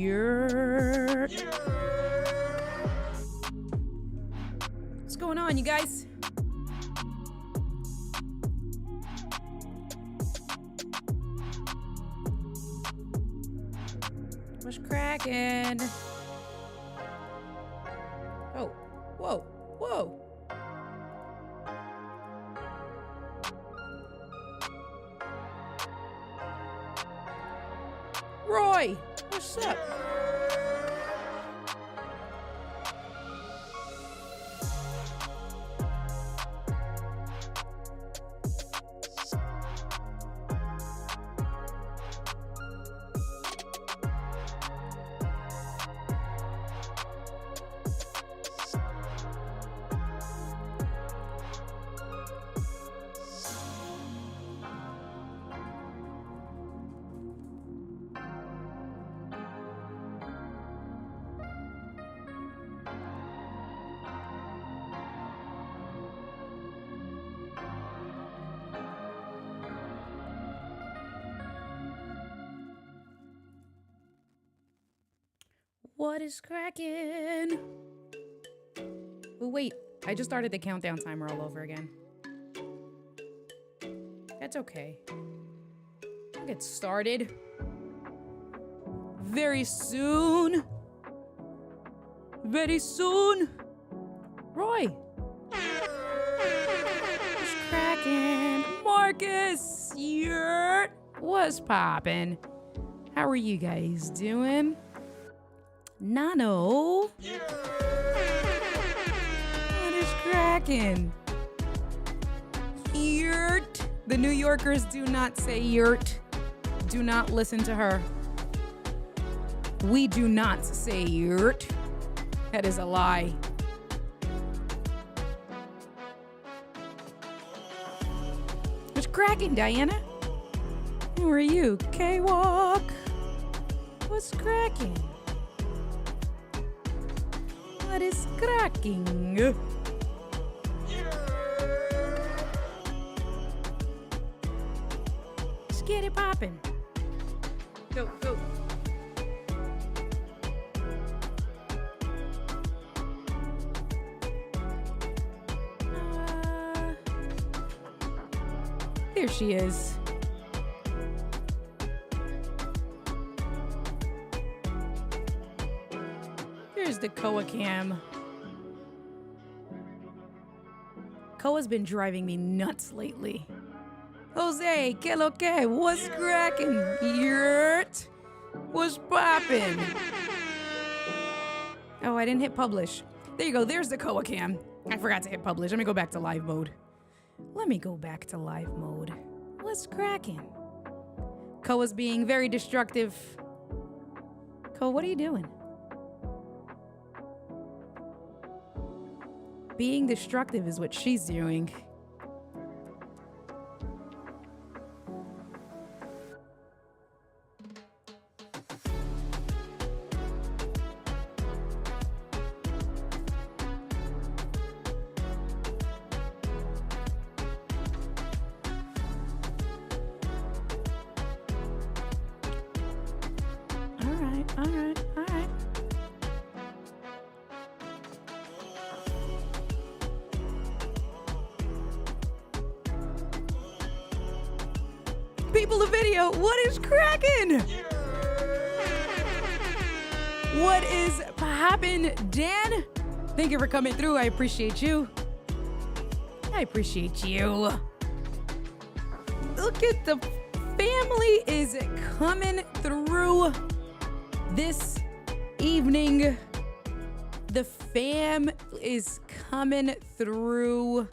Yeah. What's going on, you guys? What's cracking? Oh, whoa, whoa. Roy, what's up? What is cracking? Oh, wait. I just started the countdown timer all over again. That's okay. I'll get started very soon. Very soon. Roy. What's cracking? Marcus. Yurt. What's poppin'? How are you guys doing? Nano. What is cracking? Yurt. The New Yorkers do not say yurt. Do not listen to her. We do not say yurt. That is a lie. What's cracking, Diana? Who are you? K-Walk. What's cracking? What is cracking? Let's get it poppin'. Go, go. There she is. Here's the Koa cam. Koa's been driving me nuts lately. Jose, que lo que? What's cracking? Yurt? What's poppin'? Oh, I didn't hit publish. There you go. There's the Koa cam. I forgot to hit publish. Let me go back to live mode. What's cracking? Koa's being very destructive. Koa, what are you doing? Being destructive is what she's doing. All right. People of video, what is cracking? What is poppin', Dan? Thank you for coming through. I appreciate you. Look at the family is coming through this evening. The fam is coming through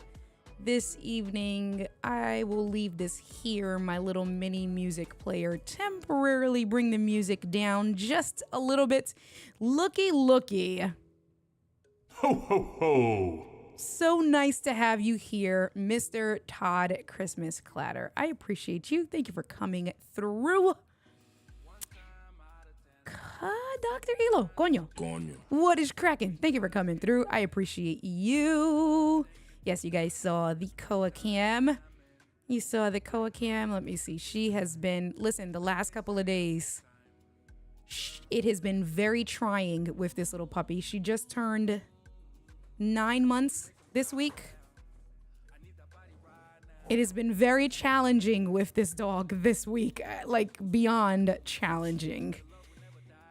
this evening. I will leave this here, my little mini music player, temporarily bring the music down just a little bit. Looky. Ho, ho, ho. So nice to have you here, Mr. Todd Christmas Clatter. I appreciate you. Thank you for coming through. Dr. Elo, coño. What is cracking? Thank you for coming through. I appreciate you. Yes, you guys saw the Koa cam. Let me see. She has been, listen, the last couple of days, It has been very trying with this little puppy. She just turned 9 months this week. It has been very challenging with this dog this week, like beyond challenging.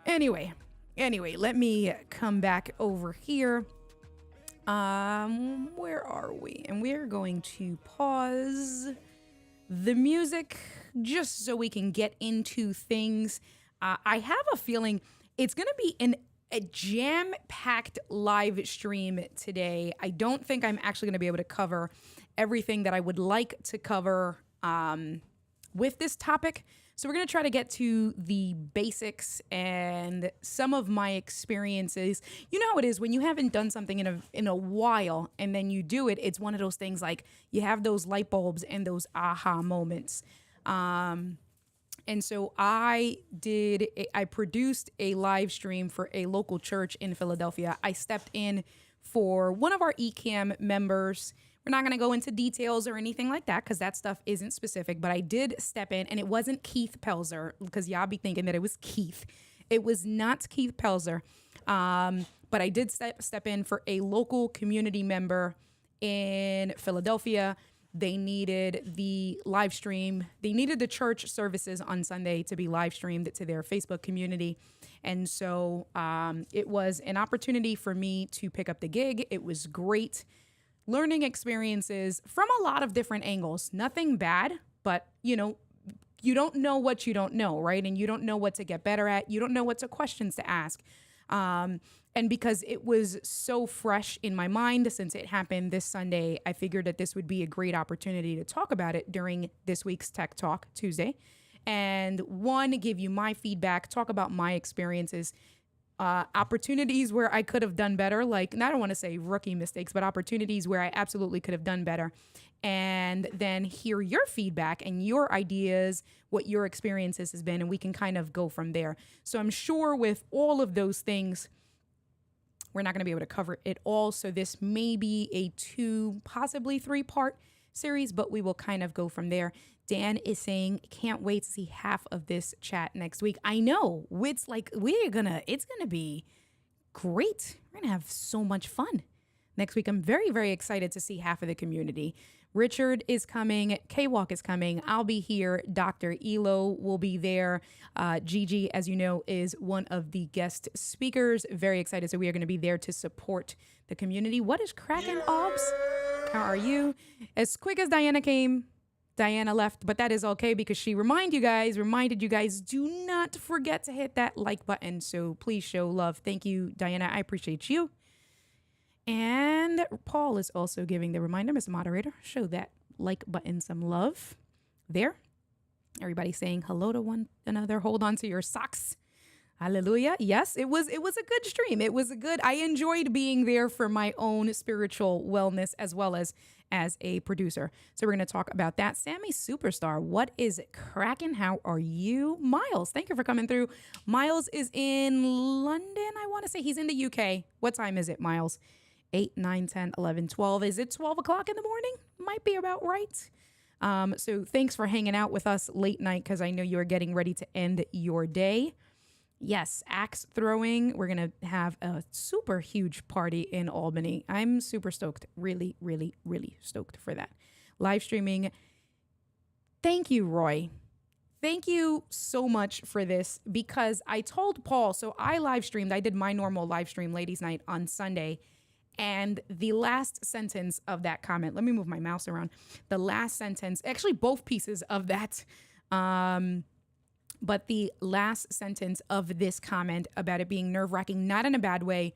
Anyway, let me come back over here. Where are we? And we're going to pause the music just so we can get into things. I have a feeling it's going to be a jam-packed live stream today. I don't think I'm actually going to be able to cover everything that I would like to cover with this topic. So we're going to try to get to the basics and some of my experiences. You know how it is when you haven't done something in a while and then you do it. It's one of those things like you have those light bulbs and those aha moments. And so I produced a live stream for a local church in Philadelphia. I stepped in for one of our eCam members. We're not going to go into details or anything like that because that stuff isn't specific, but I did step in, and it wasn't Keith Pelzer because y'all be thinking that it was Keith. It was not Keith Pelzer, but I did step in for a local community member in Philadelphia. They needed the live stream. They needed the church services on Sunday to be live streamed to their Facebook community. And so it was an opportunity for me to pick up the gig. It was great learning experiences from a lot of different angles. Nothing bad, but you don't know what you don't know, right? And you don't know what to get better at. You don't know what questions to ask. And because it was so fresh in my mind since it happened this Sunday, I figured that this would be a great opportunity to talk about it during this week's Tech Talk Tuesday. And give you my feedback, talk about my experiences, opportunities where I could have done better. Like, and I don't want to say rookie mistakes, but opportunities where I absolutely could have done better. And then hear your feedback and your ideas, what your experiences has been, and we can kind of go from there. So I'm sure with all of those things, we're not going to be able to cover it all. So this may be a 2, possibly 3-part series, but we will kind of go from there. Dan is saying, can't wait to see half of this chat next week. I know. It's like, it's going to be great. We're going to have so much fun next week. I'm very, very excited to see half of the community. Richard is coming. K-Walk is coming. I'll be here. Dr. Elo will be there. Gigi, as you know, is one of the guest speakers. Very excited. So we are going to be there to support the community. What is cracking, Obs? How are you? As quick as Diana came, Diana left, but that is okay because she reminded you guys, do not forget to hit that like button. So please show love. Thank you, Diana. I appreciate you. And Paul is also giving the reminder, Mr. Moderator, show that like button some love there. Everybody saying hello to one another. Hold on to your socks. Hallelujah. Yes, it was a good stream. I enjoyed being there for my own spiritual wellness as well as a producer. So we're going to talk about that. Sammy Superstar, what is cracking? How are you? Miles, thank you for coming through. Miles is in London. I want to say he's in the UK. What time is it, Miles? 8, 9, 10, 11, 12. Is it 12 o'clock in the morning? Might be about right. So thanks for hanging out with us late night because I know you're getting ready to end your day. Yes, axe throwing. We're going to have a super huge party in Albany. I'm super stoked. Really, really, really stoked for that. Live streaming. Thank you, Roy. Thank you so much for this because I told Paul, so I live streamed. I did my normal live stream ladies night on Sunday. And the last sentence of that comment, let me move my mouse around. The last sentence, actually both pieces of that, but the last sentence of this comment about it being nerve-wracking, not in a bad way,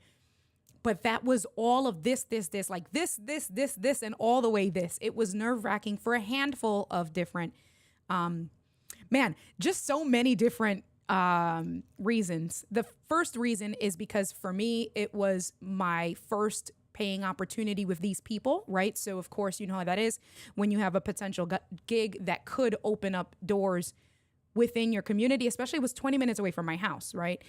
but that was all of this, like this, and all the way this. It was nerve-wracking for a handful of different, just so many different reasons. The first reason is because for me, it was my first paying opportunity with these people, right? So of course, you know how that is when you have a potential gig that could open up doors within your community, especially it was 20 minutes away from my house, right?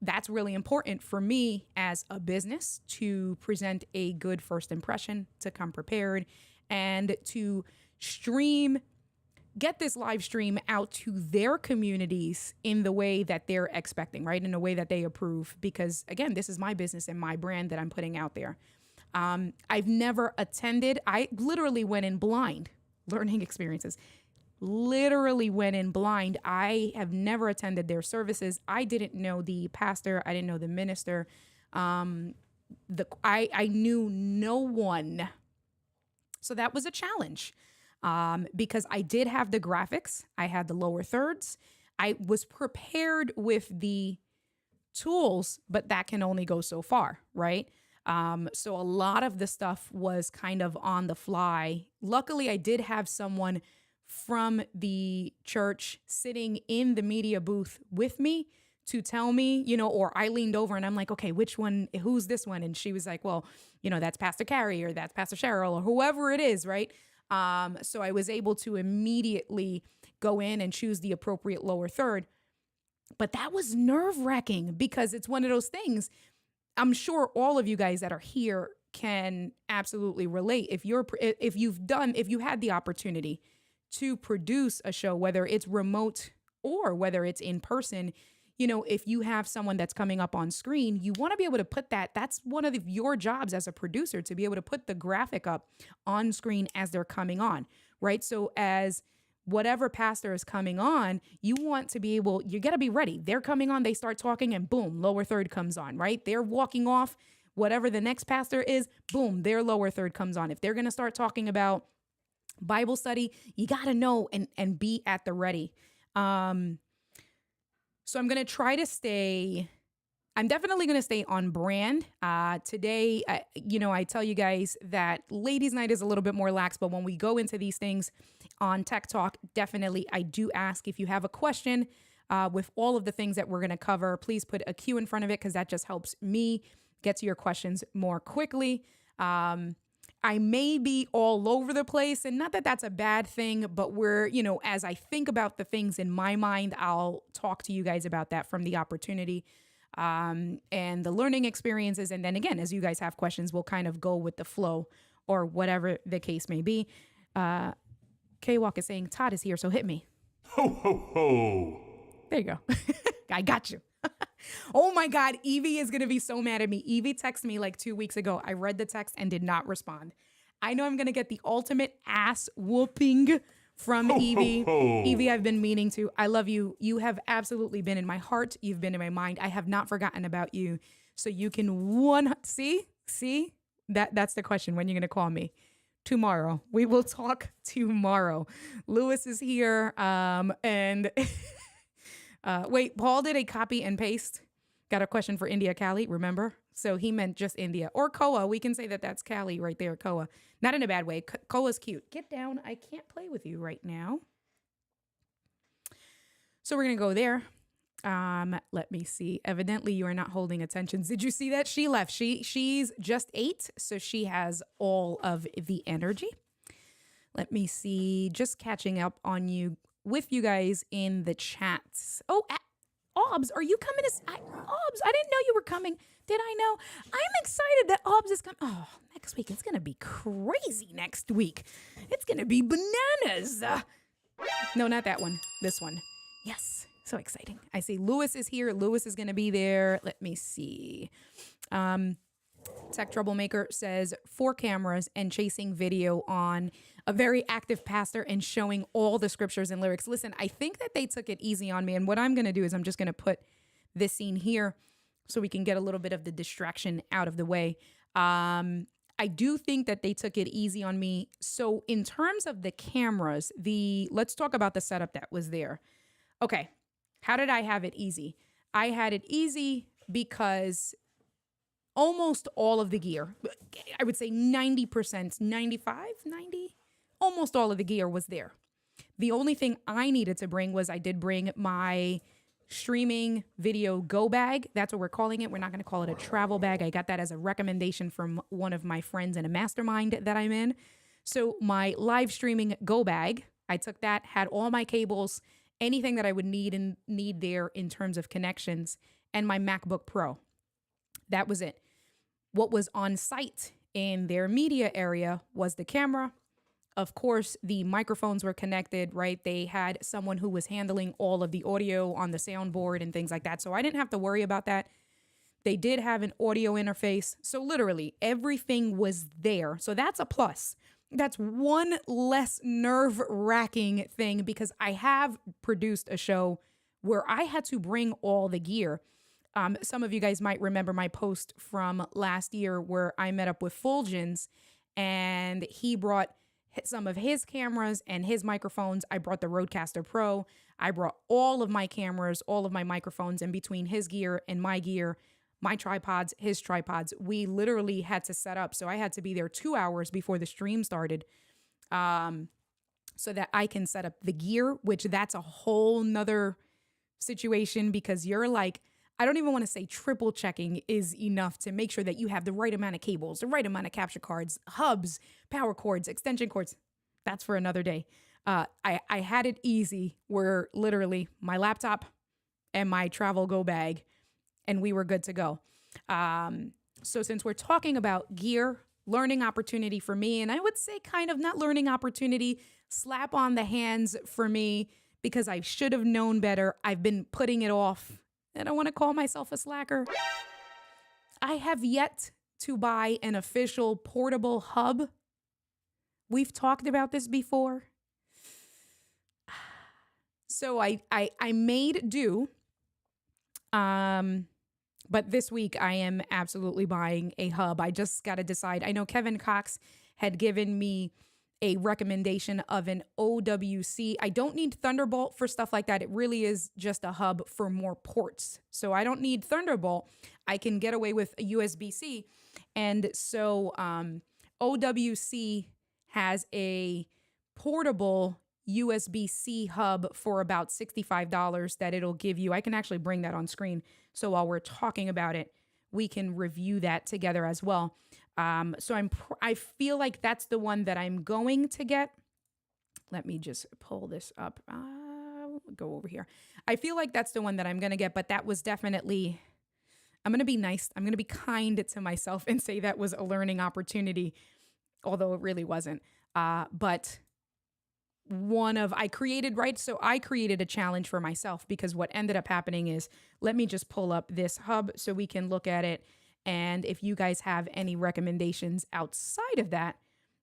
That's really important for me as a business to present a good first impression, to come prepared, and to stream get this live stream out to their communities in the way that they're expecting, right? In a way that they approve. Because again, this is my business and my brand that I'm putting out there. I've never attended. I literally went in blind, learning experiences. Literally went in blind. I have never attended their services. I didn't know the pastor. I didn't know the minister. I knew no one. So that was a challenge. Because I did have the graphics. I had the lower thirds. I was prepared with the tools, but that can only go so far, right? So a lot of the stuff was kind of on the fly. Luckily, I did have someone from the church sitting in the media booth with me to tell me, or I leaned over and I'm like, okay, which one, who's this one? And she was like, well, that's Pastor Carrie or that's Pastor Cheryl or whoever it is, right? So I was able to immediately go in and choose the appropriate lower third. But that was nerve-wracking because it's one of those things. I'm sure all of you guys that are here can absolutely relate. If you had the opportunity to produce a show, whether it's remote or whether it's in person, if you have someone that's coming up on screen, you want to be able to put that's one of your jobs as a producer, to be able to put the graphic up on screen as they're coming on, right? So as whatever pastor is coming on, you got to be ready. They're coming on, they start talking and boom, lower third comes on, right? They're walking off, whatever the next pastor is, boom, their lower third comes on. If they're going to start talking about Bible study, you got to know and be at the ready. So I'm going to try to I'm definitely going to stay on brand. Today, I tell you guys that ladies' night is a little bit more lax, but when we go into these things on Tech Talk, definitely I do ask if you have a question with all of the things that we're going to cover, please put a Q in front of it because that just helps me get to your questions more quickly. I may be all over the place, and not that that's a bad thing, but as I think about the things in my mind, I'll talk to you guys about that from the opportunity and the learning experiences. And then again, as you guys have questions, we'll kind of go with the flow or whatever the case may be. K-Walk is saying, Todd is here, so hit me. Ho, ho, ho. There you go. I got you. Oh my God, Evie is going to be so mad at me. Evie texted me like 2 weeks ago. I read the text and did not respond. I know I'm going to get the ultimate ass whooping from Evie. Evie, I've been meaning to. I love you. You have absolutely been in my heart. You've been in my mind. I have not forgotten about you. So you can see, that's the question. When you're going to call me? Tomorrow. We will talk tomorrow. Lewis is here. And wait, Paul did a copy and paste. Got a question for India Cali, remember? So he meant just India. Or Koa. We can say that that's Cali right there, Koa. Not in a bad way. Koa's cute. Get down. I can't play with you right now. So we're going to go there. Let me see. Evidently, you are not holding attention. Did you see that? She left. She's just 8, so she has all of the energy. Let me see. Just catching up on you with you guys in the chats. Oh, Obs, are you coming to... Obs, I didn't know you were coming. Did I know? I'm excited that Obs is coming. Oh, next week. It's going to be crazy next week. It's going to be bananas. No, not that one. This one. Yes. So exciting. I see Lewis is here. Lewis is going to be there. Let me see. Tech Troublemaker says 4 cameras and chasing video on a very active pastor and showing all the scriptures and lyrics. Listen, I think that they took it easy on me. And what I'm going to do is I'm just going to put this scene here so we can get a little bit of the distraction out of the way. I do think that they took it easy on me. So in terms of the cameras, let's talk about the setup that was there. Okay. How did I have it easy? I had it easy because almost all of the gear, I would say 90%, 95, 90, almost all of the gear was there. The only thing I needed to bring was I did bring my streaming video go bag. That's what we're calling it. We're not going to call it a travel bag. I got that as a recommendation from one of my friends in a mastermind that I'm in. So my live streaming go bag, I took that, had all my cables, anything that I would need there in terms of connections, and my MacBook Pro. That was it. What was on site in their media area was the camera, Of course, the microphones were connected, right? They had someone who was handling all of the audio on the soundboard and things like that. So I didn't have to worry about that. They did have an audio interface. So literally everything was there. So that's a plus. That's one less nerve-wracking thing because I have produced a show where I had to bring all the gear. Some of you guys might remember my post from last year where I met up with Fulgens and he brought some of his cameras and his microphones. I brought the Rodecaster Pro. I brought all of my cameras, all of my microphones, and between his gear and my gear, my tripods, his tripods, we literally had to set up. So I had to be there 2 hours before the stream started so that I can set up the gear, which that's a whole nother situation because you're like, I don't even want to say triple checking is enough to make sure that you have the right amount of cables, the right amount of capture cards, hubs, power cords, extension cords. That's for another day. I had it easy where literally my laptop and my travel go bag and we were good to go. So since we're talking about gear, learning opportunity for me, and I would say kind of not learning opportunity, slap on the hands for me because I should have known better. I've been putting it off. I don't want to call myself a slacker. I have yet to buy an official portable hub. We've talked about this before. So I made do. But this week I am absolutely buying a hub. I just got to decide. I know Kevin Cox had given me a recommendation of an OWC. I don't need Thunderbolt for stuff like that. It really is just a hub for more ports. So I don't need Thunderbolt. I can get away with a USB-C. And so OWC has a portable USB-C hub for about $65 that it'll give you. I can actually bring that on screen. So while we're talking about it, we can review that together as well. So I feel like that's the one that I'm going to get. Let me just pull this up. Go over here. I feel like that's the one that I'm going to get, but that was definitely, I'm going to be nice. I'm going to be kind to myself and say that was a learning opportunity, although it really wasn't. But I created a challenge for myself because what ended up happening is, let me just pull up this hub so we can look at it. And if you guys have any recommendations outside of that,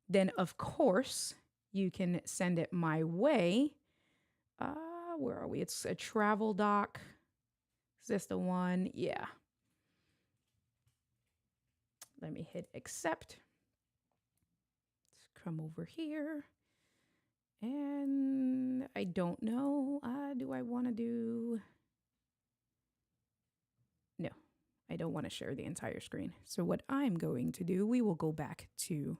then of course you can send it my way. Where are we? It's a travel doc. Is this the one? Yeah. Let me hit accept. Let's come over here. And I don't know. Do I want to do? No, I don't want to share the entire screen. So what I'm going to do, we will go back to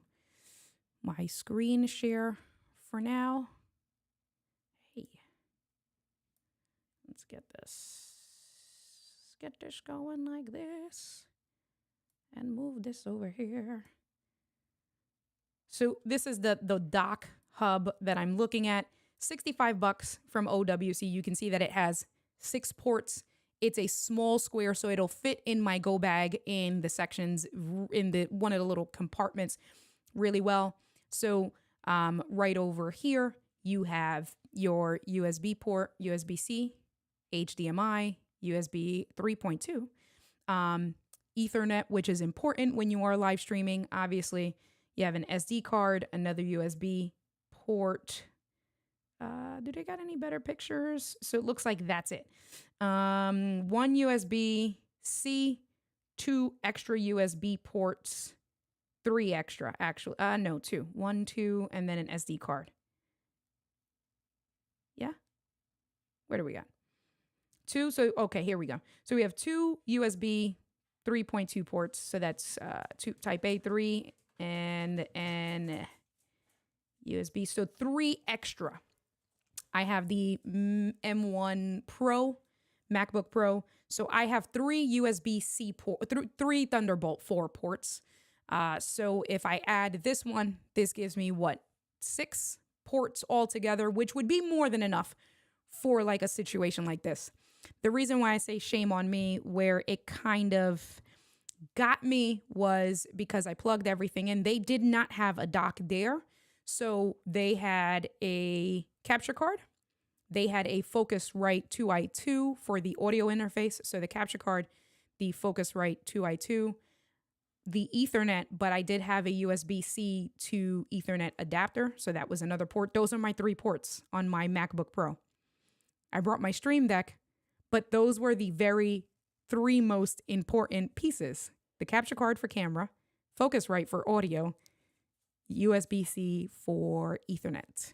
my screen share for now. Hey, let's get this going like this and move this over here. So this is the dock hub that I'm looking at. $65 from OWC. You can see that it has 6 ports. It's a small square, so it'll fit in my go bag in the sections, in the one of the little compartments really well. So right over here, you have your USB port, USB-C, HDMI, USB 3.2, Ethernet, which is important when you are live streaming. Obviously, you have an SD card, another USB port. Do they got any better pictures? So it looks like that's it. One USB-C, 2 extra USB ports, 3 extra actually. No, 2. 1, 2, and then an SD card. Yeah. Where do we got? 2. So okay, here we go. So we have 2 USB 3.2 ports. So that's 2 Type A, 3, and USB. So 3 extra. I have the M1 Pro, MacBook Pro. So I have 3 USB-C port, 3 Thunderbolt 4 ports. So if I add this one, this gives me what? 6 ports altogether, which would be more than enough for like a situation like this. The reason why I say shame on me, where it kind of got me, was because I plugged everything in. They did not have a dock there. So they had a capture card. They had a Focusrite 2i2 for the audio interface. So the capture card, the Focusrite 2i2, the Ethernet, but I did have a USB-C to Ethernet adapter. So that was another port. Those are my 3 ports on my MacBook Pro. I brought my Stream Deck, but those were the very 3 most important pieces. The capture card for camera, Focusrite for audio, USB-C for Ethernet.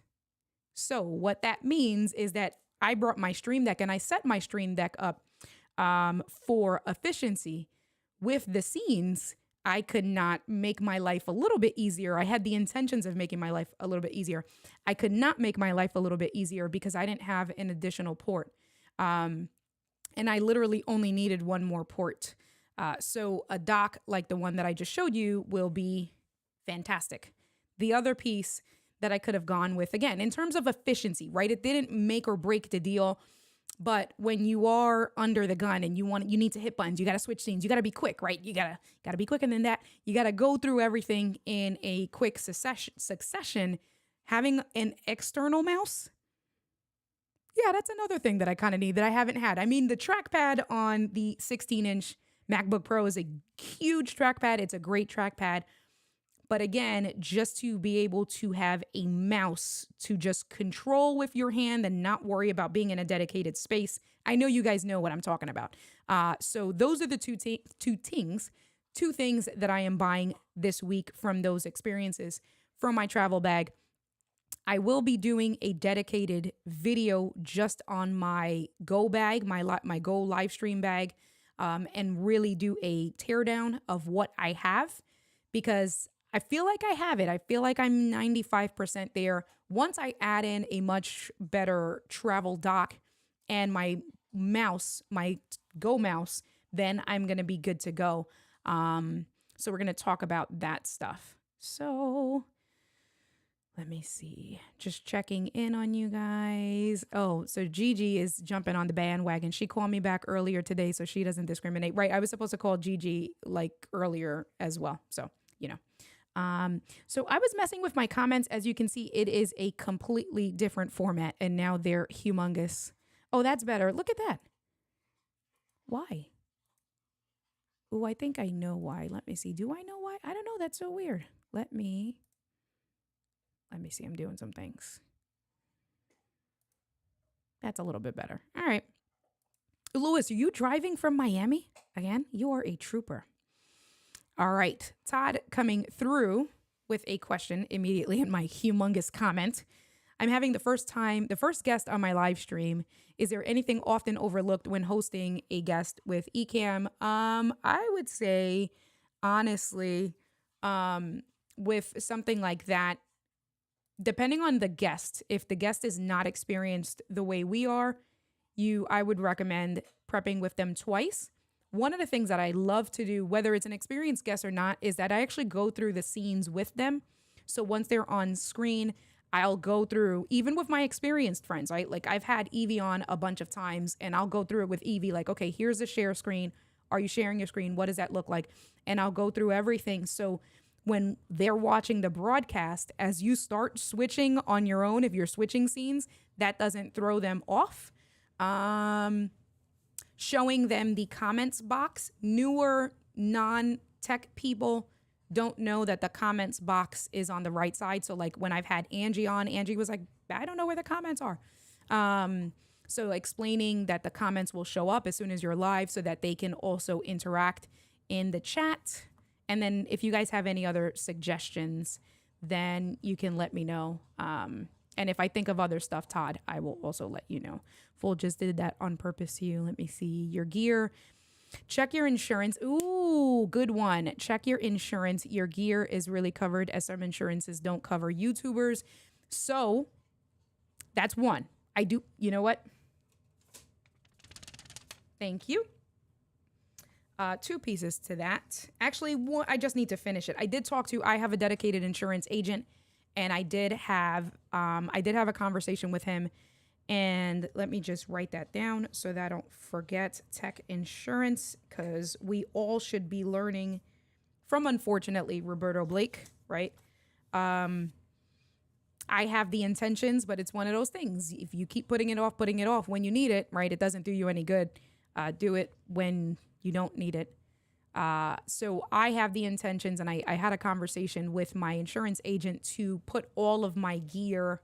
So what that means is that I brought my Stream Deck and I set my Stream Deck up for efficiency. With the scenes, I could not make my life a little bit easier. I had the intentions of making my life a little bit easier. I could not make my life a little bit easier because I didn't have an additional port. And I literally only needed 1 more port. So a dock like the one that I just showed you will be fantastic. The other piece that I could have gone with, again, in terms of efficiency, right? It didn't make or break the deal. But when you are under the gun and you need to hit buttons, you got to switch scenes, you got to be quick, right? You got to be quick. And then you got to go through everything in a quick succession. Having an external mouse, yeah, that's another thing that I kind of need that I haven't had. I mean, the trackpad on the 16-inch MacBook Pro is a huge trackpad. It's a great trackpad. But again, just to be able to have a mouse to just control with your hand and not worry about being in a dedicated space. I know you guys know what I'm talking about. So those are the two things that I am buying this week from those experiences from my travel bag. I will be doing a dedicated video just on my Go bag, my Go live stream bag, and really do a teardown of what I have, because I feel like I have it. I feel like I'm 95% there. Once I add in a much better travel dock and my mouse, my Go mouse, then I'm going to be good to go. So we're going to talk about that stuff. So let me see. Just checking in on you guys. Oh, so Gigi is jumping on the bandwagon. She called me back earlier today, so she doesn't discriminate. Right, I was supposed to call Gigi like earlier as well. So, you know. So I was messing with my comments. As you can see, it is a completely different format and now they're humongous. Oh, that's better. Look at that. Why? Oh, I think I know why. Let me see. Do I know why? I don't know. That's so weird. Let me see. I'm doing some things. That's a little bit better. All right. Louis, are you driving from Miami again? You are a trooper. All right, Todd coming through with a question immediately in my humongous comment. I'm having the first guest on my live stream. Is there anything often overlooked when hosting a guest with Ecamm? I would say, honestly, with something like that, depending on the guest, if the guest is not experienced the way we are, I would recommend prepping with them twice. One of the things that I love to do, whether it's an experienced guest or not, is that I actually go through the scenes with them. So once they're on screen, I'll go through, even with my experienced friends, right? Like I've had Evie on a bunch of times and I'll go through it with Evie, like, okay, here's the share screen. Are you sharing your screen? What does that look like? And I'll go through everything. So when they're watching the broadcast, as you start switching on your own, if you're switching scenes, that doesn't throw them off. Showing them the comments box. Newer non-tech people don't know that the comments box is on the right side. So like when I've had Angie on, Angie was like, I don't know where the comments are. So explaining that the comments will show up as soon as you're live so that they can also interact in the chat. And then if you guys have any other suggestions, then you can let me know. And if I think of other stuff, Todd, I will also let you know. Full just did that on purpose to you. Let me see your gear. Check your insurance. Ooh, good one. Check your insurance. Your gear is really covered, as some insurances don't cover YouTubers. So that's one. I do. You know what? Thank you. 2 pieces to that. Actually, one, I just need to finish it. I have a dedicated insurance agent, and I did have a conversation with him. And let me just write that down so that I don't forget. Tech insurance, because we all should be learning from, unfortunately, Roberto Blake, right? I have the intentions, but it's one of those things. If you keep putting it off when you need it, right, it doesn't do you any good. Do it when you don't need it. So I have the intentions, and I had a conversation with my insurance agent to put all of my gear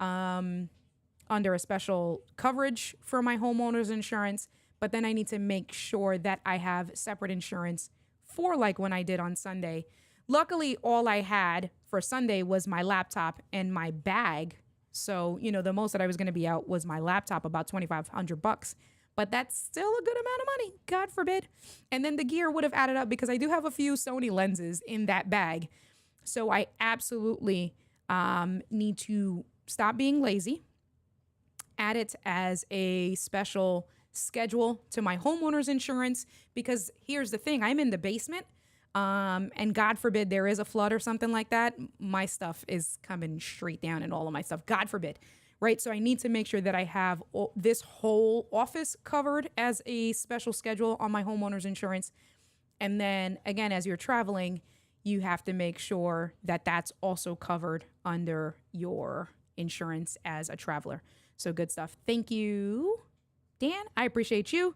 under a special coverage for my homeowner's insurance. But then I need to make sure that I have separate insurance for like when I did on Sunday. Luckily, all I had for Sunday was my laptop and my bag. So, you know, the most that I was going to be out was my laptop, about $2,500. But that's still a good amount of money, God forbid. And then the gear would have added up because I do have a few Sony lenses in that bag. So I absolutely need to stop being lazy, add it as a special schedule to my homeowner's insurance, because here's the thing, I'm in the basement, and God forbid there is a flood or something like that, my stuff is coming straight down, and all of my stuff, God forbid, right? So I need to make sure that I have this whole office covered as a special schedule on my homeowner's insurance. And then again, as you're traveling, you have to make sure that that's also covered under your insurance as a traveler. So good stuff. Thank you, Dan. I appreciate you.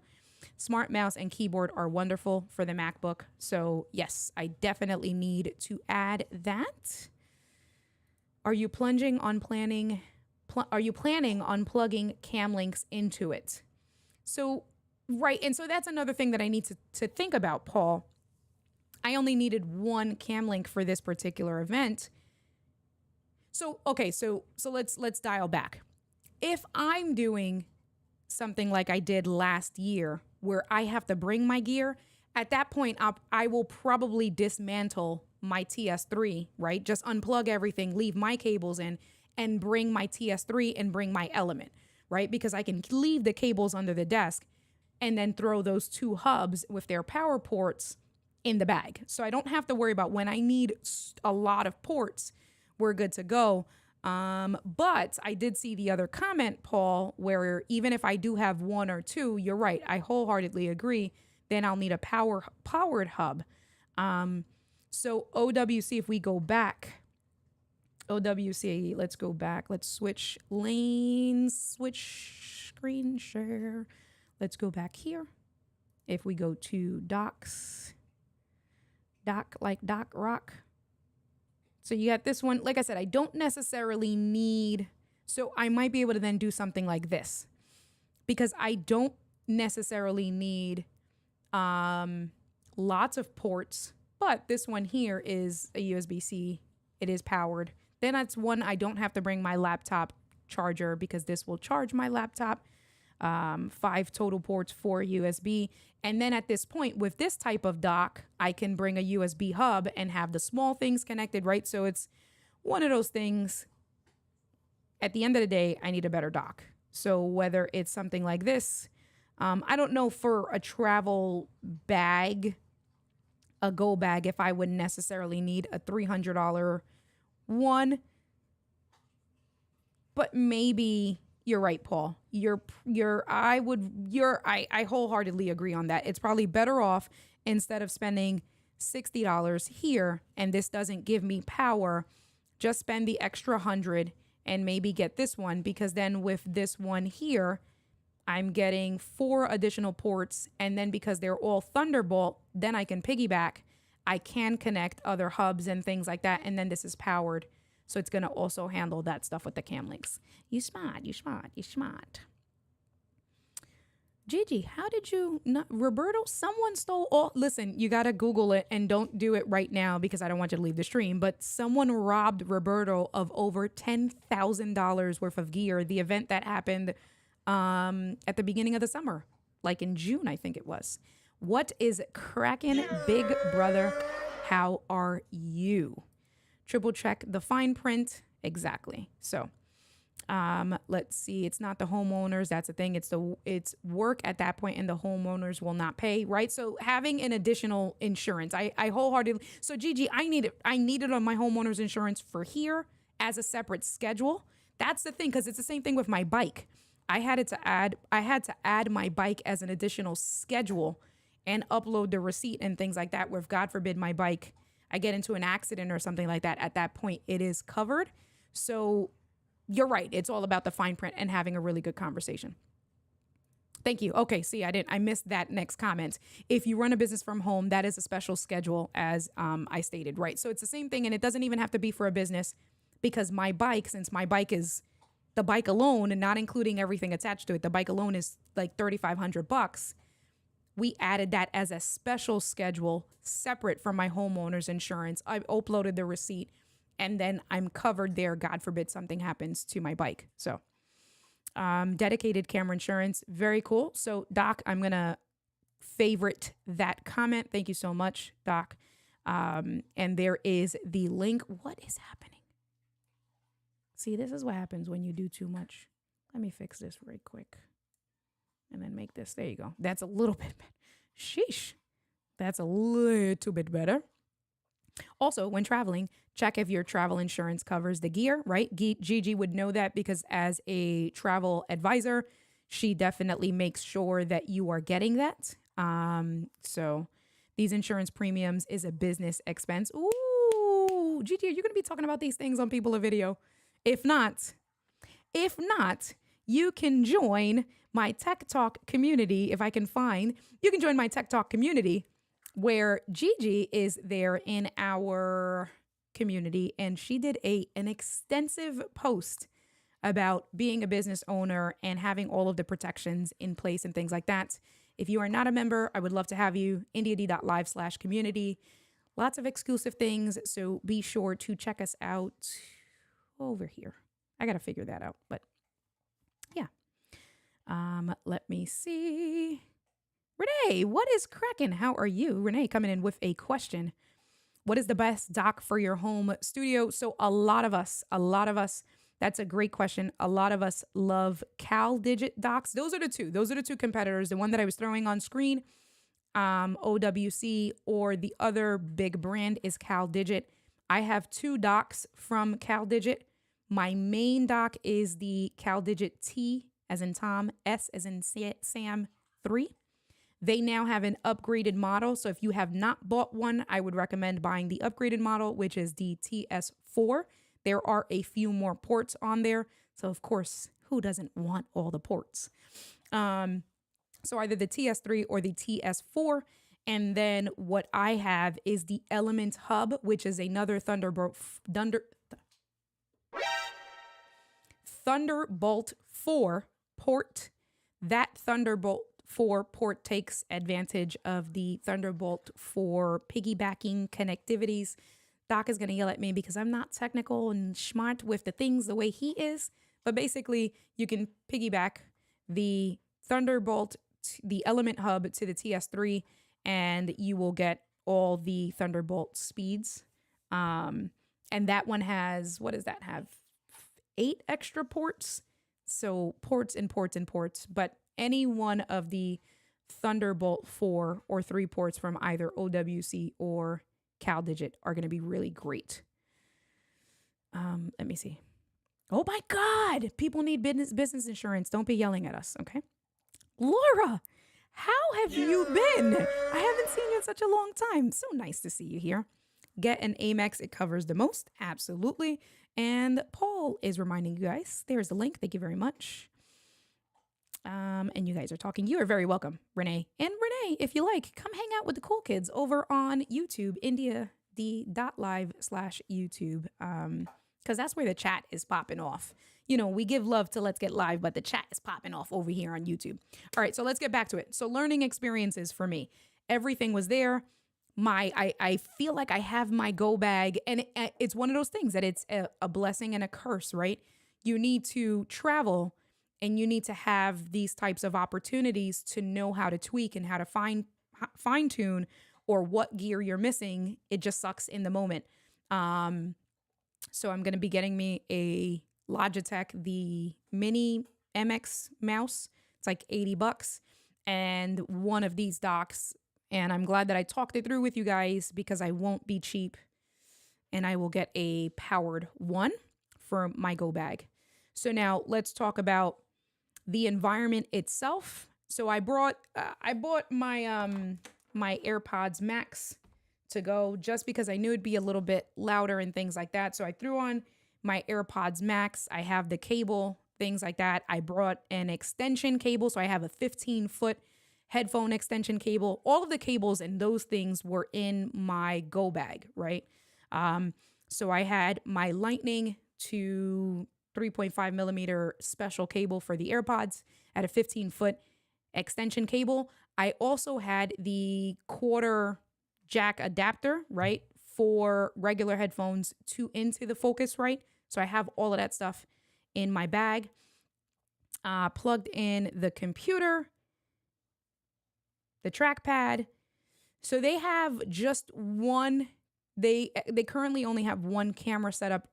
Smart mouse and keyboard are wonderful for the MacBook. So yes, I definitely need to add that. Are you planning on plugging cam links into it? So, right. And so that's another thing that I need to think about, Paul. I only needed one cam link for this particular event. So, okay. So let's dial back. If I'm doing something like I did last year where I have to bring my gear, at that point, I will probably dismantle my TS3, right? Just unplug everything, leave my cables in, and bring my TS3 and bring my Element, right? Because I can leave the cables under the desk and then throw those two hubs with their power ports in the bag. So I don't have to worry about when I need a lot of ports, we're good to go. But I did see the other comment, Paul, where even if I do have one or two, you're right, I wholeheartedly agree, then I'll need a powered hub. So OWC, if we go back, OWC, let's go back. Let's switch lanes, switch screen share. Let's go back here. If we go to docs, doc like doc rock. So you got this one. Like I said, I don't necessarily need, so I might be able to then do something like this because I don't necessarily need lots of ports, but this one here is a USB-C. It is powered. Then that's one I don't have to bring my laptop charger because this will charge my laptop. 5 total ports, 4 USB. And then at this point with this type of dock, I can bring a USB hub and have the small things connected, right? So it's one of those things. At the end of the day, I need a better dock. So whether it's something like this, I don't know for a travel bag, a go bag, if I would necessarily need a $300 one, but maybe you're right, Paul. I wholeheartedly agree on that. It's probably better off instead of spending $60 here and this doesn't give me power, just spend the extra $100 and maybe get this one, because then with this one here, I'm getting 4 additional ports, and then because they're all Thunderbolt, then I can piggyback. I can connect other hubs and things like that, and then this is powered. So it's going to also handle that stuff with the cam links. You smart. Gigi, how did you not, Roberto, someone stole all, listen, you got to Google it and don't do it right now because I don't want you to leave the stream, but someone robbed Roberto of over $10,000 worth of gear. The event that happened at the beginning of the summer, like in June, I think it was. What is cracking, big brother? How are you? Triple check the fine print. Exactly. So let's see. It's not the homeowners. That's the thing. It's work at that point, and the homeowners will not pay, right? So having an additional insurance, I wholeheartedly. So Gigi, I need it on my homeowner's insurance for here as a separate schedule. That's the thing, because it's the same thing with my bike. I had to add my bike as an additional schedule and upload the receipt and things like that, where if God forbid my bike, I get into an accident or something like that, at that point it is covered. So you're right. It's all about the fine print and having a really good conversation. Thank you. Okay, see, I missed that next comment. If you run a business from home, that is a special schedule, as I stated, right? So it's the same thing, and it doesn't even have to be for a business, because my bike, since my bike is the bike alone and not including everything attached to it, the bike alone is like $3,500. We added that as a special schedule separate from my homeowner's insurance. I uploaded the receipt, and then I'm covered there. God forbid something happens to my bike. So dedicated camera insurance. Very cool. So Doc, I'm going to favorite that comment. Thank you so much, Doc. And there is the link. What is happening? See, this is what happens when you do too much. Let me fix this right quick. And then make this. There you go. That's a little bit better. Sheesh. That's a little bit better. Also, when traveling, check if your travel insurance covers the gear, right? Gigi would know that because as a travel advisor, she definitely makes sure that you are getting that. So these insurance premiums is a business expense. Ooh, Gigi, are you going to be talking about these things on People of Video? If not, you can join my Tech Talk community. If I can find, you can join my Tech Talk community where Gigi is there in our community, and she did an extensive post about being a business owner and having all of the protections in place and things like that. If you are not a member, I would love to have you. indiad.live/community. Lots of exclusive things, so be sure to check us out over here. I got to figure that out, but yeah. Let me see. Renee, what is cracking? How are you? Renee coming in with a question. What is the best dock for your home studio? So a lot of us, that's a great question. A lot of us love CalDigit docks. Those are the two competitors. The one that I was throwing on screen, OWC, or the other big brand is CalDigit. I have two docks from CalDigit. My main dock is the CalDigit T as in Tom, S as in Sam 3. They now have an upgraded model. So if you have not bought one, I would recommend buying the upgraded model, which is the TS4. There are a few more ports on there. So of course, who doesn't want all the ports? So either the TS3 or the TS4. And then what I have is the Element Hub, which is another Thunderbolt 4 port. That Thunderbolt 4 port takes advantage of the Thunderbolt 4 piggybacking connectivities. Doc is going to yell at me because I'm not technical and smart with the things the way he is. But basically, you can piggyback the Thunderbolt, the Element Hub to the TS3, and you will get all the Thunderbolt speeds. And that one has, what does that have? 8 extra ports. So ports and ports and ports. But any one of the Thunderbolt 4 or 3 ports from either OWC or CalDigit are going to be really great. Let me see. Oh my God. People need business insurance. Don't be yelling at us. Okay. Laura, how have you been? I haven't seen you in such a long time. So nice to see you here. Get an Amex. It covers the most. Absolutely. And Paul is reminding you guys, there's the link. Thank you very much. And you guys are talking. You are very welcome, Renee. And Renee, if you like, come hang out with the cool kids over on YouTube, indiad.live/YouTube. Because that's where the chat is popping off. You know, we give love to Let's Get Live, but the chat is popping off over here on YouTube. All right, so let's get back to it. So learning experiences for me. Everything was there. I feel like I have my go bag, and it's one of those things that it's a blessing and a curse, right? You need to travel, and you need to have these types of opportunities to know how to tweak and how to fine tune or what gear you're missing. It just sucks in the moment. So I'm going to be getting me a Logitech, the Mini MX mouse. It's like $80 and one of these docks. And I'm glad that I talked it through with you guys because I won't be cheap and I will get a powered one for my go bag. So now let's talk about the environment itself. So I bought my my AirPods Max to go just because I knew it'd be a little bit louder and things like that. So I threw on my AirPods Max. I have the cable, things like that. I brought an extension cable. So I have a 15-foot headphone extension cable. All of the cables and those things were in my go bag, right? So I had my Lightning to 3.5 millimeter special cable for the AirPods at a 15-foot extension cable. I also had the quarter jack adapter, right, for regular headphones to into the Focusrite. So I have all of that stuff in my bag. Plugged in the computer, the trackpad. So they have just one. They currently only have one camera set up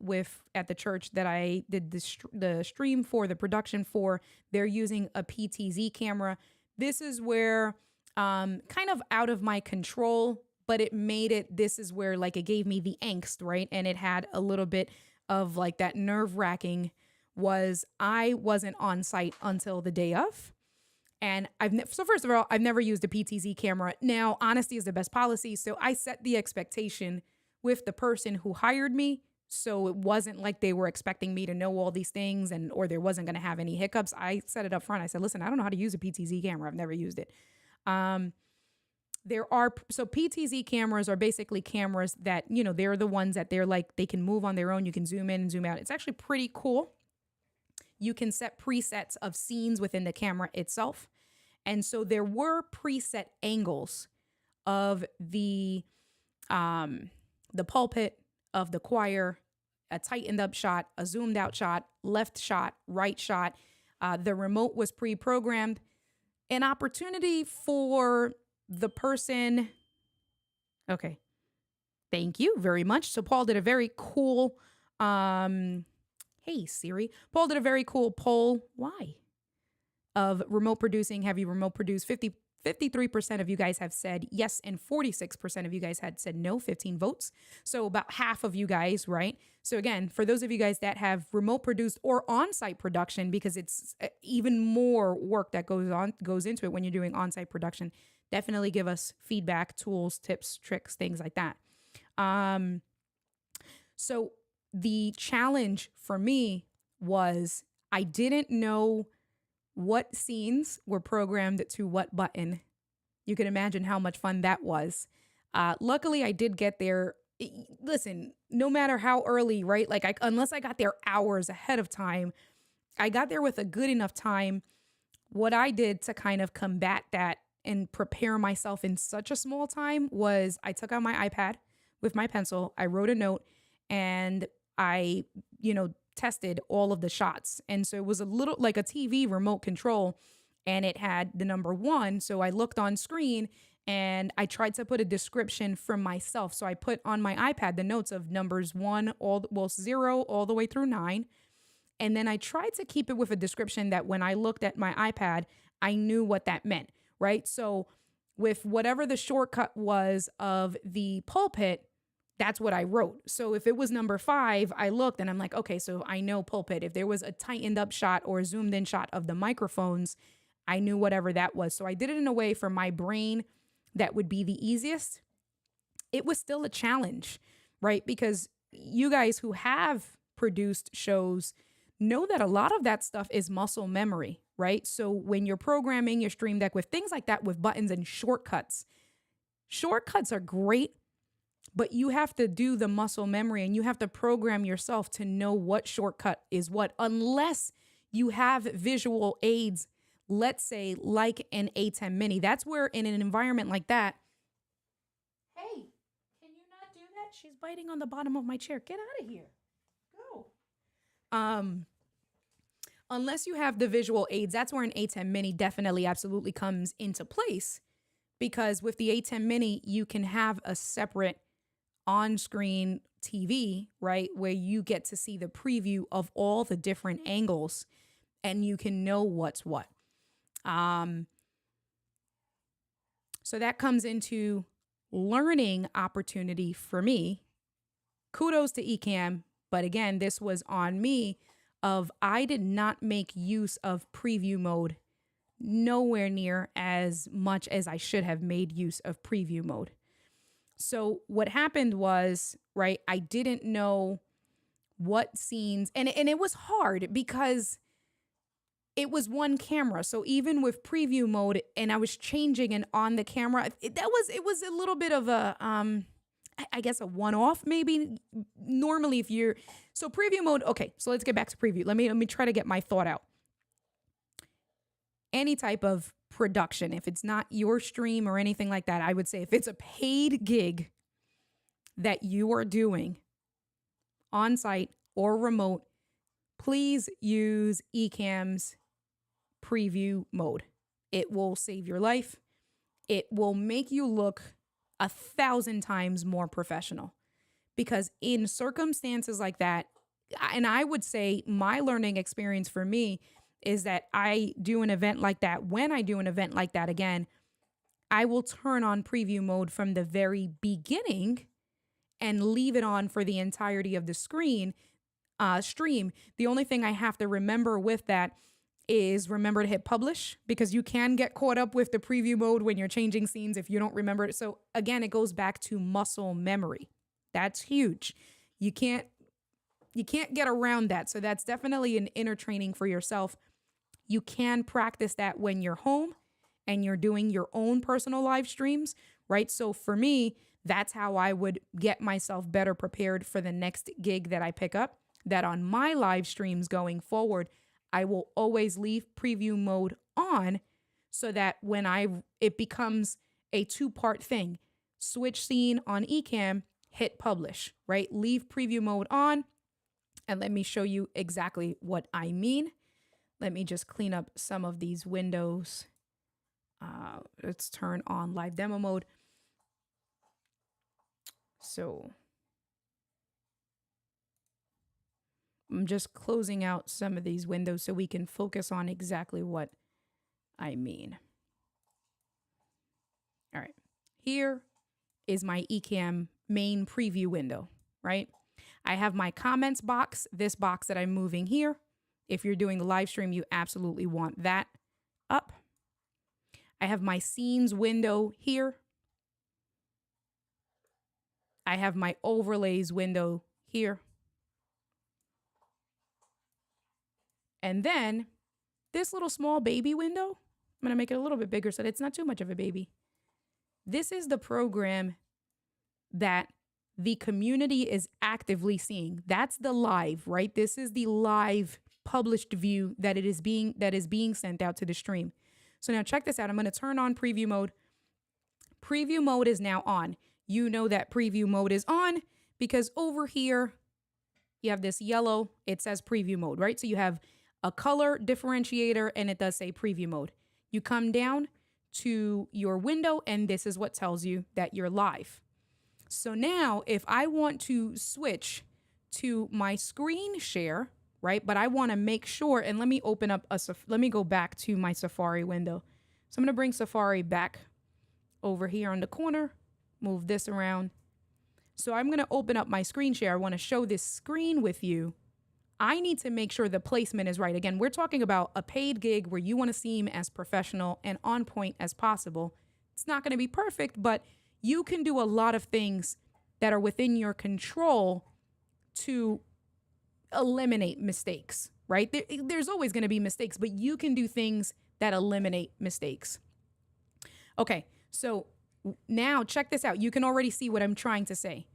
at the church that I did the stream for, the production for. They're using a PTZ camera. This is where kind of out of my control, but this is where like it gave me the angst, right? And it had a little bit of like that nerve-wracking was I wasn't on site until the day of. And so first of all, I've never used a PTZ camera. Now, honesty is the best policy. So I set the expectation with the person who hired me. So it wasn't like they were expecting me to know all these things or there wasn't going to have any hiccups. I said it up front. I said, listen, I don't know how to use a PTZ camera. I've never used it. So PTZ cameras are basically cameras that, they're the ones that they're like, they can move on their own. You can zoom in and zoom out. It's actually pretty cool. You can set presets of scenes within the camera itself. And so there were preset angles of the pulpit, of the choir, a tightened up shot, a zoomed out shot, left shot, right shot. The remote was pre-programmed. An opportunity for the person. Okay. Thank you very much. So Paul did a very cool, hey Siri, Paul did a very cool poll. Why? Of remote producing. Have you remote produced? 53% of you guys have said yes, and 46% of you guys had said no, 15 votes. So about half of you guys, right? So again, for those of you guys that have remote produced or on-site production, because it's even more work that goes into it when you're doing on-site production, definitely give us feedback, tools, tips, tricks, things like that. So the challenge for me was I didn't know what scenes were programmed to what button. You can imagine how much fun that was. Luckily, I did get there. Listen, no matter how early, right? Like unless I got there hours ahead of time, I got there with a good enough time. What I did to kind of combat that and prepare myself in such a small time was I took out my iPad with my pencil. I wrote a note and I, tested all of the shots. And so it was a little like a TV remote control and it had the number 1. So I looked on screen and I tried to put a description for myself. So I put on my iPad the notes of numbers 0 all the way through 9. And then I tried to keep it with a description that when I looked at my iPad, I knew what that meant, right? So with whatever the shortcut was of the pulpit, that's what I wrote. So if it was number 5, I looked and I'm like, okay, so I know pulpit. If there was a tightened up shot or a zoomed in shot of the microphones, I knew whatever that was. So I did it in a way for my brain that would be the easiest. It was still a challenge, right? Because you guys who have produced shows know that a lot of that stuff is muscle memory, right? So when you're programming your Stream Deck with things like that, with buttons and shortcuts are great. But you have to do the muscle memory and you have to program yourself to know what shortcut is what, unless you have visual aids, let's say like an A10 Mini. That's where in an environment like that, hey, can you not do that? She's biting on the bottom of my chair. Get out of here. Go. Unless you have the visual aids, that's where an A10 Mini definitely absolutely comes into place. Because with the A10 Mini, you can have a separate on-screen TV, right, where you get to see the preview of all the different angles and you can know what's what. So that comes into learning opportunity for me. Kudos to Ecamm, but again, this was on me of I did not make use of preview mode nowhere near as much as I should have made use of preview mode. So what happened was, right, I didn't know what scenes, and it was hard because it was one camera. So even with preview mode and I was changing and on the camera, it was a little bit of a, I guess a one-off maybe. Normally if you're, so preview mode, okay, so let's get back to preview. Let me try to get my thought out. Any type of production, if it's not your stream or anything like that, I would say if it's a paid gig that you are doing on site or remote, please use Ecamm's preview mode. It will save your life. It will make you look 1,000 times more professional, because in circumstances like that, and I would say my learning experience for me is that I do an event like that. When I do an event like that again, I will turn on preview mode from the very beginning and leave it on for the entirety of the stream. The only thing I have to remember with that is remember to hit publish, because you can get caught up with the preview mode when you're changing scenes if you don't remember it. So again, it goes back to muscle memory. That's huge. You can't get around that. So that's definitely an inner training for yourself. You can practice that when you're home and you're doing your own personal live streams, right? So for me, that's how I would get myself better prepared for the next gig that I pick up, that on my live streams going forward, I will always leave preview mode on so that when it becomes a 2-part thing, switch scene on Ecamm, hit publish, right? Leave preview mode on. And let me show you exactly what I mean. Let me just clean up some of these windows. Let's turn on live demo mode. So I'm just closing out some of these windows so we can focus on exactly what I mean. All right, here is my Ecamm main preview window, right? I have my comments box, this box that I'm moving here. If you're doing the live stream, you absolutely want that up. I have my scenes window here. I have my overlays window here. And then this little small baby window, I'm gonna make it a little bit bigger so that it's not too much of a baby. This is the program that the community is actively seeing. That's the live, right? This is the live published view that is being sent out to the stream. So now check this out. I'm going to turn on preview mode. Preview mode is now on. You know that preview mode is on because over here you have this yellow, it says preview mode, right? So you have a color differentiator and it does say preview mode. You come down to your window and this is what tells you that you're live. So now if I want to switch to my screen share, right? But I want to make sure, and let me open up let me go back to my Safari window. So I'm going to bring Safari back over here on the corner, move this around. So I'm going to open up my screen share. I want to show this screen with you. I need to make sure the placement is right. Again, we're talking about a paid gig where you want to seem as professional and on point as possible. It's not going to be perfect, but you can do a lot of things that are within your control to eliminate mistakes, right? There's always going to be mistakes, but you can do things that eliminate mistakes. Okay, so now check this out. You can already see what I'm trying to say.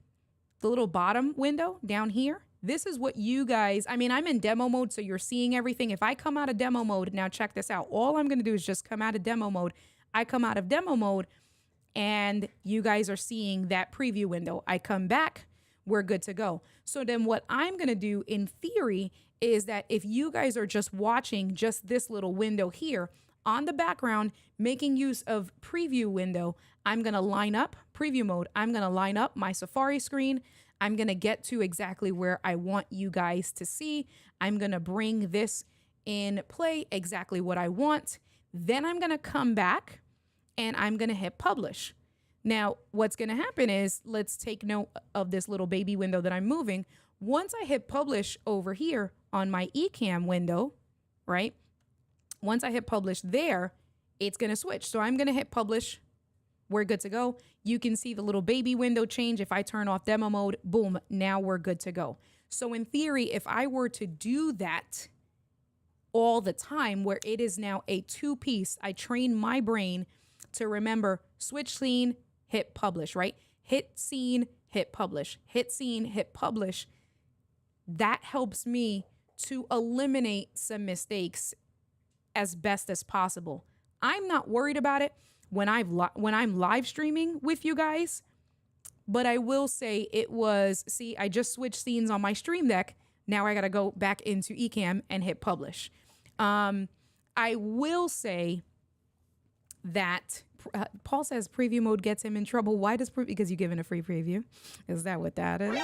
The little bottom window down here, this is what you guys, I mean, I'm in demo mode, so you're seeing everything. If I come out of demo mode, now check this out. All I'm going to do is just come out of demo mode. I come out of demo mode and you guys are seeing that preview window. I come back, we're good to go. So then what I'm going to do in theory is that if you guys are just watching just this little window here on the background, making use of preview window, I'm going to line up preview mode. I'm going to line up my Safari screen. I'm going to get to exactly where I want you guys to see. I'm going to bring this in play exactly what I want. Then I'm going to come back and I'm going to hit publish. Now, what's going to happen is, let's take note of this little baby window that I'm moving. Once I hit publish over here on my Ecamm window, right? Once I hit publish there, it's going to switch. So I'm going to hit publish. We're good to go. You can see the little baby window change. If I turn off demo mode, boom, now we're good to go. So in theory, if I were to do that all the time, where it is now a 2-piece, I train my brain to remember switch scene, hit publish, right? Hit scene, hit publish, hit scene, hit publish. That helps me to eliminate some mistakes as best as possible. I'm not worried about it when I'm live streaming with you guys, but I will say I just switched scenes on my stream deck. Now I got to go back into Ecamm and hit publish. I will say that Paul says preview mode gets him in trouble. Why does because you're giving a free preview? Is that what that is?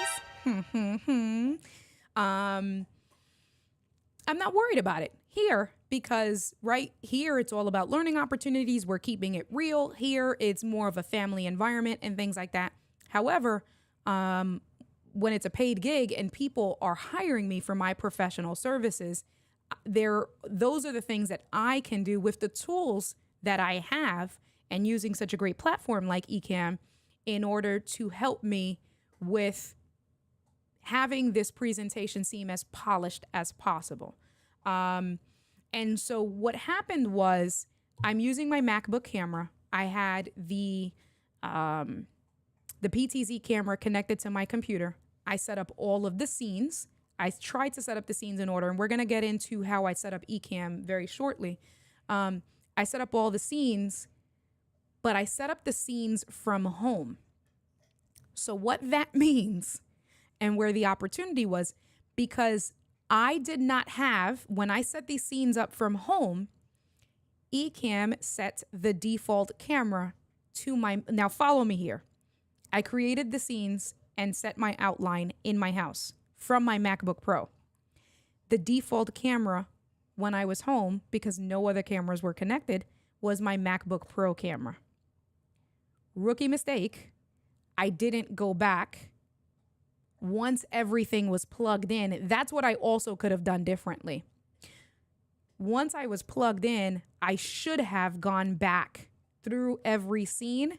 I'm not worried about it here because right here it's all about learning opportunities. We're keeping it real. Here it's more of a family environment and things like that. However, when it's a paid gig and people are hiring me for my professional services, those are the things that I can do with the tools that I have and using such a great platform like Ecamm in order to help me with having this presentation seem as polished as possible. And so what happened was I'm using my MacBook camera. I had the PTZ camera connected to my computer. I set up all of the scenes. I tried to set up the scenes in order, and we're going to get into how I set up Ecamm very shortly. I set up all the scenes, but I set up the scenes from home. So what that means and where the opportunity was, because I did not have, when I set these scenes up from home, Ecamm set the default camera to now follow me here. I created the scenes and set my outline in my house from my MacBook Pro. The default camera when I was home, because no other cameras were connected, was my MacBook Pro camera. Rookie mistake. I didn't go back once everything was plugged in. That's what I also could have done differently. Once I was plugged in, I should have gone back through every scene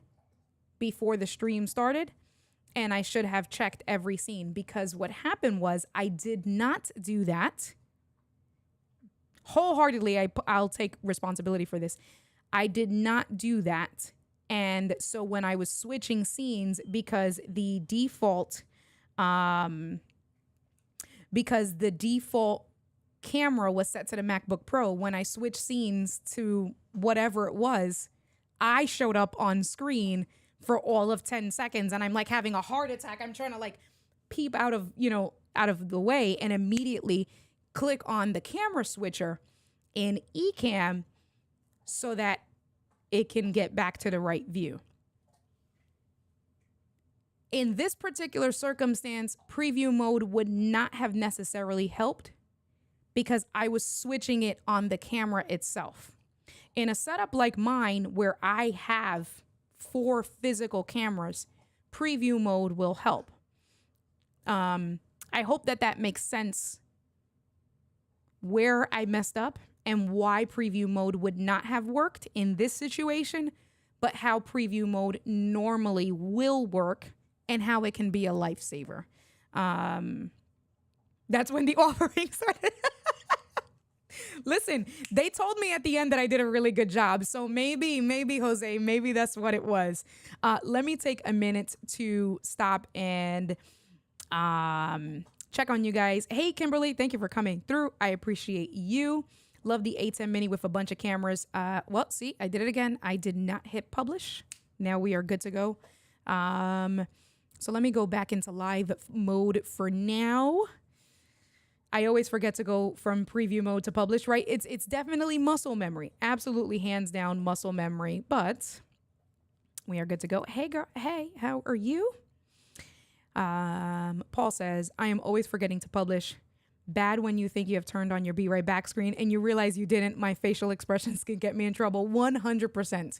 before the stream started, and I should have checked every scene, because what happened was I did not do that. Wholeheartedly, I'll take responsibility for this. I did not do that. And so when I was switching scenes, because the default camera was set to the MacBook Pro, when I switched scenes to whatever it was, I showed up on screen for all of 10 seconds. And I'm like having a heart attack. I'm trying to like peep out of the way and immediately click on the camera switcher in Ecamm so that it can get back to the right view. In this particular circumstance, preview mode would not have necessarily helped because I was switching it on the camera itself. In a setup like mine, where I have 4 physical cameras, preview mode will help. I hope that makes sense where I messed up and why preview mode would not have worked in this situation, but how preview mode normally will work and how it can be a lifesaver. That's when the offering started. Listen, they told me at the end that I did a really good job. So maybe Jose, maybe that's what it was. Let me take a minute to stop and check on you guys. Hey, Kimberly, thank you for coming through. I appreciate you. Love the A10 Mini with a bunch of cameras. Well, see, I did it again. I did not hit publish. Now we are good to go. So let me go back into live mode for now. I always forget to go from preview mode to publish, right? It's definitely muscle memory. Absolutely, hands down, muscle memory. But we are good to go. Hey, girl. Hey, how are you? Paul says, I am always forgetting to publish. Bad when you think you have turned on your Be Right Back screen and you realize you didn't. My facial expressions can get me in trouble. 100%.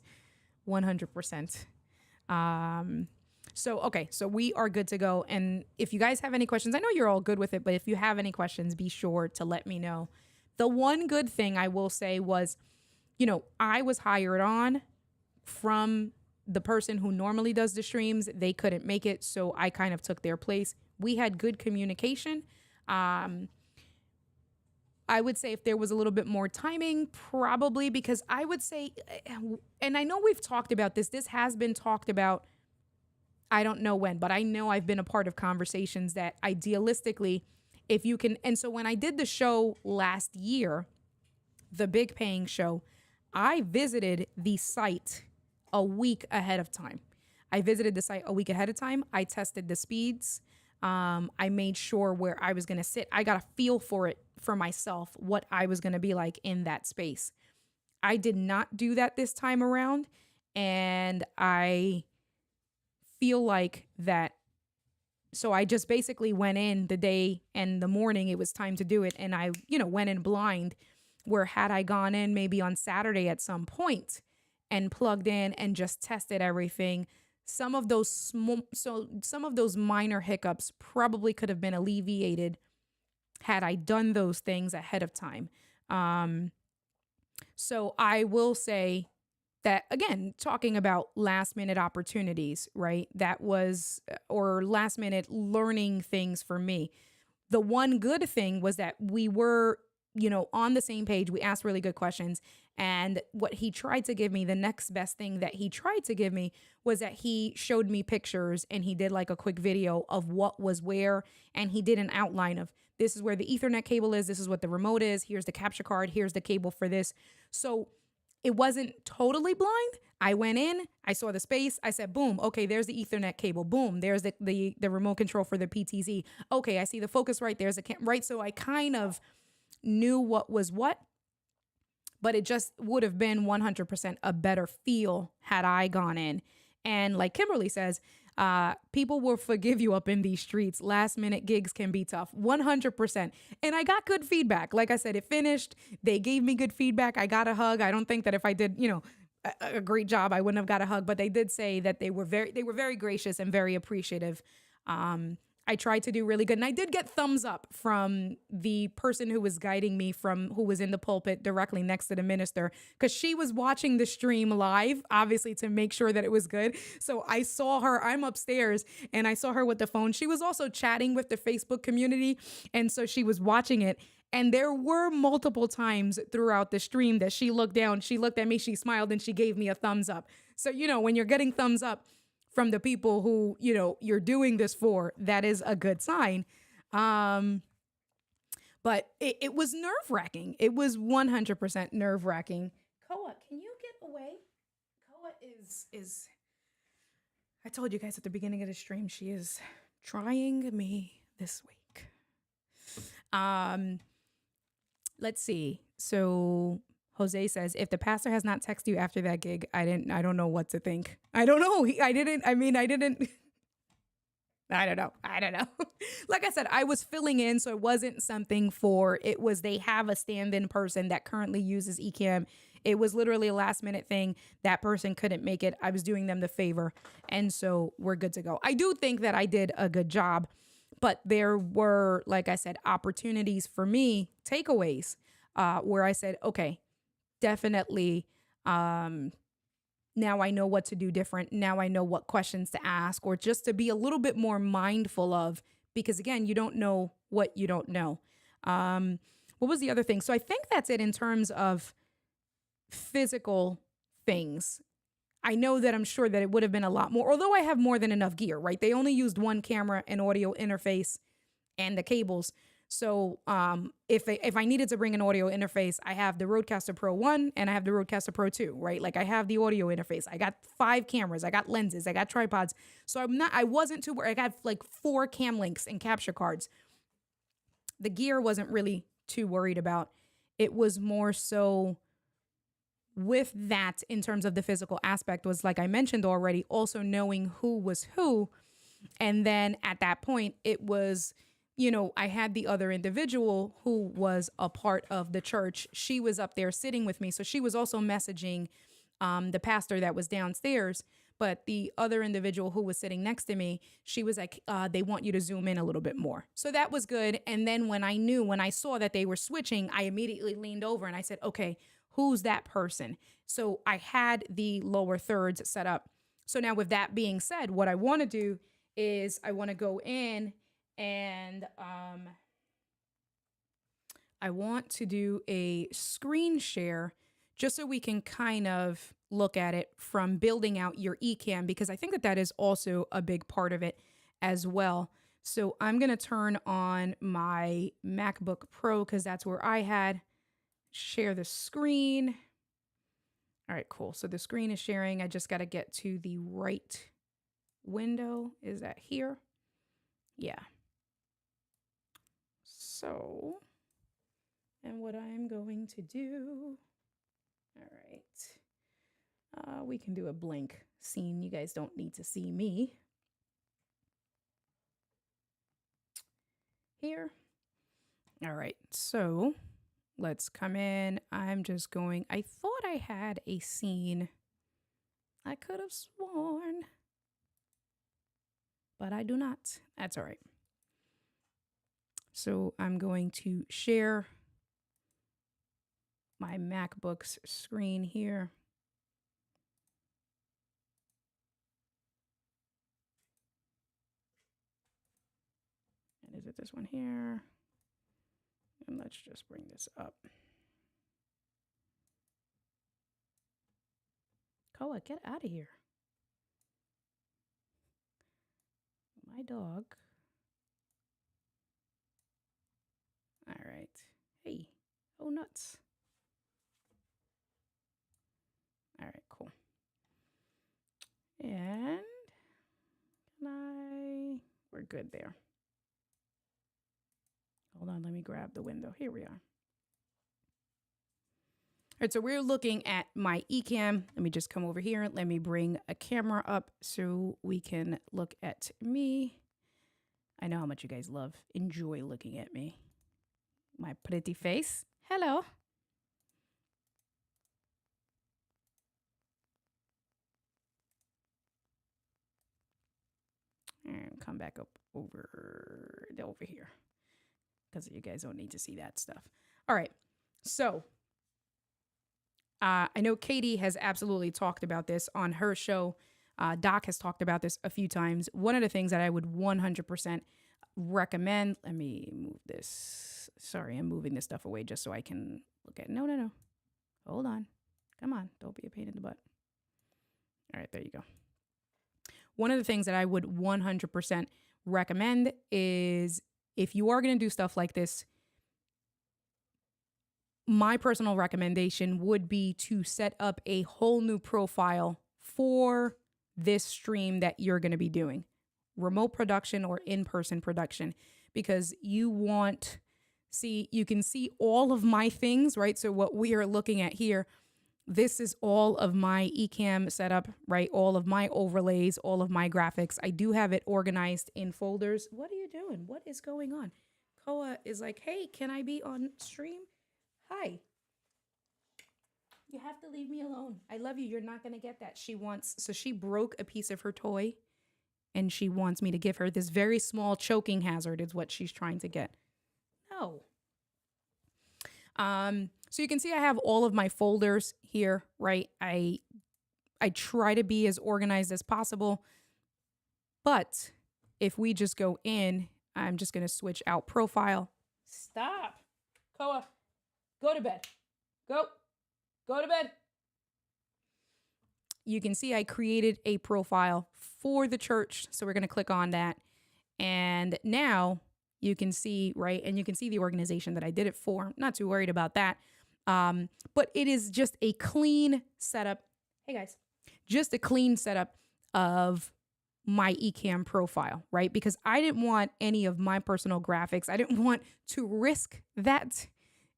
100%. So we are good to go. And if you guys have any questions, I know you're all good with it, but if you have any questions, be sure to let me know. The one good thing I will say was, I was hired on from the person who normally does the streams. They couldn't make it, so I kind of took their place. We had good communication. I would say if there was a little bit more timing, probably, because I would say, and I know we've talked about this, this has been talked about, I don't know when, but I know I've been a part of conversations that idealistically, if you can, and so when I did the show last year, the big paying show, I visited the site a week ahead of time. I visited the site a week ahead of time. I tested the speeds. I made sure where I was going to sit. I got a feel for it for myself, what I was going to be like in that space. I did not do that this time around. And I feel like that. So I just basically went in the day and the morning it was time to do it. And I, went in blind, where had I gone in maybe on Saturday at some point and plugged in and just tested everything, some of those minor hiccups probably could have been alleviated had I done those things ahead of time. So I will say that, again, talking about last minute opportunities, right? That was, or last minute learning things for me. The one good thing was that we were, on the same page. We asked really good questions. And what he tried to give me, the next best thing that he tried to give me was that he showed me pictures and he did like a quick video of what was where. And he did an outline of, this is where the Ethernet cable is. This is what the remote is. Here's the capture card. Here's the cable for this. So it wasn't totally blind. I went in, I saw the space. I said, boom, okay, there's the Ethernet cable. Boom, there's the remote control for the PTZ. Okay, I see the focus right. There's right. So I kind of knew what was what, but it just would have been 100% a better feel had I gone in. And like Kimberly says, people will forgive you up in these streets. Last minute gigs can be tough, 100%. And I got good feedback. Like I said, it finished. They gave me good feedback. I got a hug. I don't think that if I did, a great job, I wouldn't have got a hug, but they did say that they were very gracious and very appreciative. I tried to do really good. And I did get thumbs up from the person who was guiding me who was in the pulpit directly next to the minister, because she was watching the stream live, obviously, to make sure that it was good. So I saw her, I'm upstairs, and I saw her with the phone. She was also chatting with the Facebook community. And so she was watching it. And there were multiple times throughout the stream that she looked down, she looked at me, she smiled, and she gave me a thumbs up. So, when you're getting thumbs up from the people who, you're doing this for, that is a good sign. But it was nerve-wracking. It was 100% nerve-wracking. Koa, can you get away? Koa is, I told you guys at the beginning of the stream, she is trying me this week. Let's see. So Jose says, if the pastor has not texted you after that gig, I don't know what to think. I don't know. I don't know. Like I said, I was filling in, so it wasn't something they have a stand-in person that currently uses Ecamm. It was literally a last minute thing. That person couldn't make it. I was doing them the favor. And so we're good to go. I do think that I did a good job, but there were, like I said, opportunities for me, takeaways, where I said, okay, definitely. Now I know what to do different. Now I know what questions to ask, or just to be a little bit more mindful of, because again, you don't know what you don't know. What was the other thing? So I think that's it in terms of physical things. I know that I'm sure that it would have been a lot more, although I have more than enough gear, right? They only used one camera, an audio interface, and the cables. So if I needed to bring an audio interface, I have the Rodecaster Pro 1 and I have the Rodecaster Pro 2, right? Like I have the audio interface. I got 5 cameras. I got lenses. I got tripods. So I wasn't too worried. I got like 4 cam links and capture cards. The gear wasn't really too worried about. It was more so with that in terms of the physical aspect was, like I mentioned already, also knowing who was who. And then at that point, it was, I had the other individual who was a part of the church. She was up there sitting with me. So she was also messaging the pastor that was downstairs. But the other individual who was sitting next to me, she was like, they want you to zoom in a little bit more. So that was good. And then when I saw that they were switching, I immediately leaned over and I said, okay, who's that person? So I had the lower thirds set up. So now with that being said, what I want to do is I want to go in And I want to do a screen share just so we can kind of look at it from building out your eCam, because I think that that is also a big part of it as well. So I'm going to turn on my MacBook Pro because that's where I had share the screen. All right, cool. So the screen is sharing. I just got to get to the right window. Is that here? Yeah. So, and what I'm going to do, all right, we can do a blank scene. You guys don't need to see me. Here. All right, so let's come in. I'm just going, I thought I had a scene. I could have sworn, but I do not. That's all right. So I'm going to share my MacBook's screen here. And is it this one here? And let's just bring this up. Koa, get out of here. My dog. All right. Hey. Oh, nuts. All right, cool. And we're good there. Hold on, let me grab the window. Here we are. All right, so we're looking at my eCam. Let me just come over here. Let me bring a camera up so we can look at me. I know how much you guys enjoy looking at me. My pretty face. Hello. And come back up over here, because you guys don't need to see that stuff. All right, so I know Katie has absolutely talked about this on her show. Doc has talked about this a few times. One of the things that I would 100% recommend, let me move this. Sorry, I'm moving this stuff away just so I can look at it. No. Hold on. Come on, don't be a pain in the butt. All right, there you go. One of the things that I would 100% recommend is, if you are going to do stuff like this, my personal recommendation would be to set up a whole new profile for this stream that you're going to be doing, remote production or in-person production, because you can see all of my things, right? So what we are looking at here, this is all of my eCam setup, right? All of my overlays, all of my graphics. I do have it organized in folders. What are you doing? What is going on? Koa is like, hey, can I be on stream? Hi. You have to leave me alone. I love you. You're not going to get that. So she broke a piece of her toy and she wants me to give her this very small choking hazard is what she's trying to get. No. So you can see I have all of my folders here, right? I try to be as organized as possible, but if we just go in, I'm just going to switch out profile. Stop. Koa, go to bed. Go to bed. You can see I created a profile for the church. So we're going to click on that. And now you can see, right? And you can see the organization that I did it for. Not too worried about that. But it is just a clean setup. Hey guys, just a clean setup of my eCam profile, right? Because I didn't want any of my personal graphics. I didn't want to risk that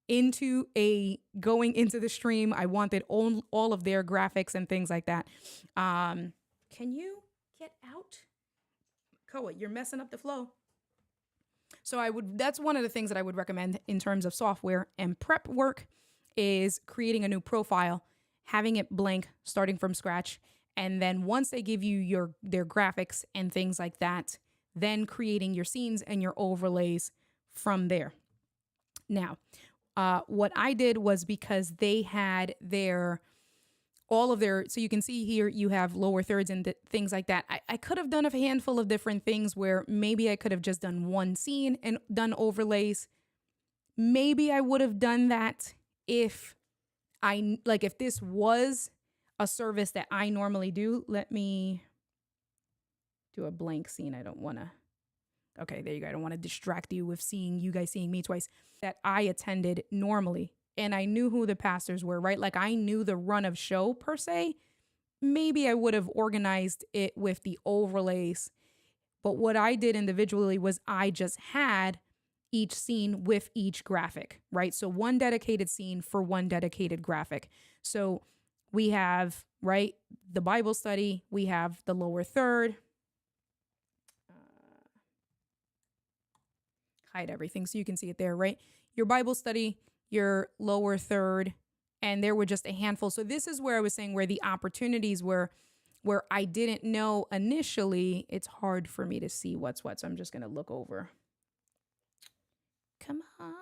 going into the stream. I wanted all of their graphics and things like that. Can you get out? Koa, you're messing up the flow. So that's one of the things that I would recommend in terms of software and prep work, is creating a new profile, having it blank, starting from scratch. And then once they give you their graphics and things like that, then creating your scenes and your overlays from there. Now, what I did was, because they had their all of their, so you can see here you have lower thirds and things like that. I could have done a handful of different things where maybe I could have just done one scene and done overlays. Maybe I would have done that if if this was a service that I normally do. Let me do a blank scene. I don't want to. Okay, there you go. I don't want to distract you with you guys seeing me twice. That I attended normally, and I knew who the pastors were, right? Like I knew the run of show per se. Maybe I would have organized it with the overlays. But what I did individually was I just had each scene with each graphic, right? So one dedicated scene for one dedicated graphic. So we have, right, the Bible study, we have the lower third. Hide everything so you can see it there, right? Your Bible study, your lower third, and there were just a handful. So this is where I was saying where the opportunities were, where I didn't know initially. It's hard for me to see what's what, so I'm just going to look over. Come on.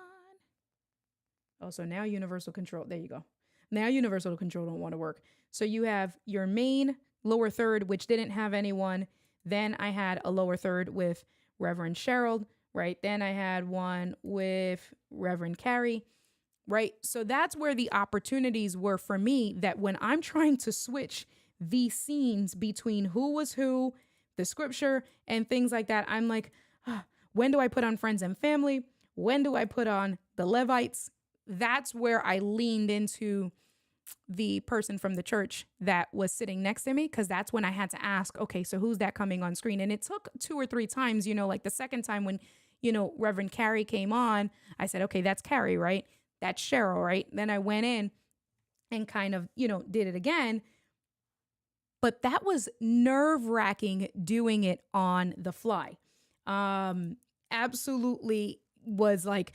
Oh, so now universal control. There you go. Now universal control don't want to work. So you have your main lower third, which didn't have anyone. Then I had a lower third with Reverend Cheryl, right? Then I had one with Reverend Carrie, right? So that's where the opportunities were for me, that when I'm trying to switch these scenes between who was who, the scripture and things like that, I'm like, when do I put on friends and family? When do I put on the Levites? That's where I leaned into the person from the church that was sitting next to me, because that's when I had to ask, okay, so who's that coming on screen? And it took 2 or 3 times, like the second time when, Reverend Carrie came on, I said, okay, that's Carrie, right? That's Cheryl, right? Then I went in and kind of, did it again. But that was nerve-wracking doing it on the fly. Absolutely was like,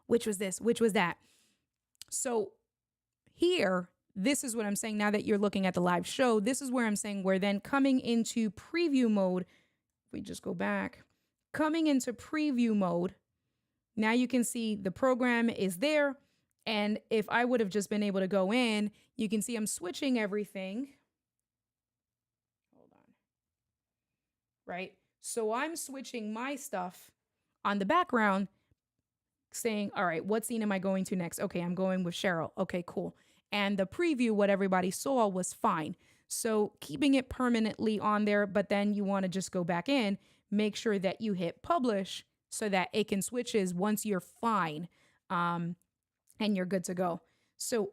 which was this? Which was that? So here, this is what I'm saying. Now that you're looking at the live show, this is where I'm saying we're then coming into preview mode. If we just go back, coming into preview mode, now you can see the program is there. And if I would have just been able to go in, you can see I'm switching everything. Hold on. Right? So I'm switching my stuff on the background, saying, all right, what scene am I going to next? Okay, I'm going with Cheryl. Okay, cool. And the preview, what everybody saw was fine. So keeping it permanently on there, but then you want to just go back in, make sure that you hit publish so that it can switches once you're fine, and you're good to go. So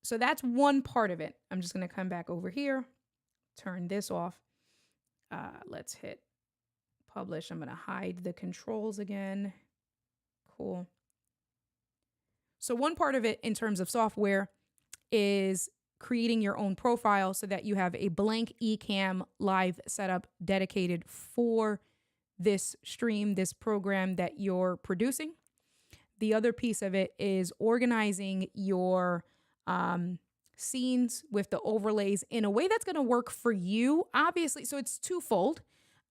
that's one part of it. I'm just going to come back over here, turn this off. Let's hit publish. I'm going to hide the controls again. Cool. So one part of it in terms of software is creating your own profile so that you have a blank eCam live setup dedicated for this stream, this program that you're producing. The other piece of it is organizing your scenes with the overlays in a way that's going to work for you, obviously. So it's twofold.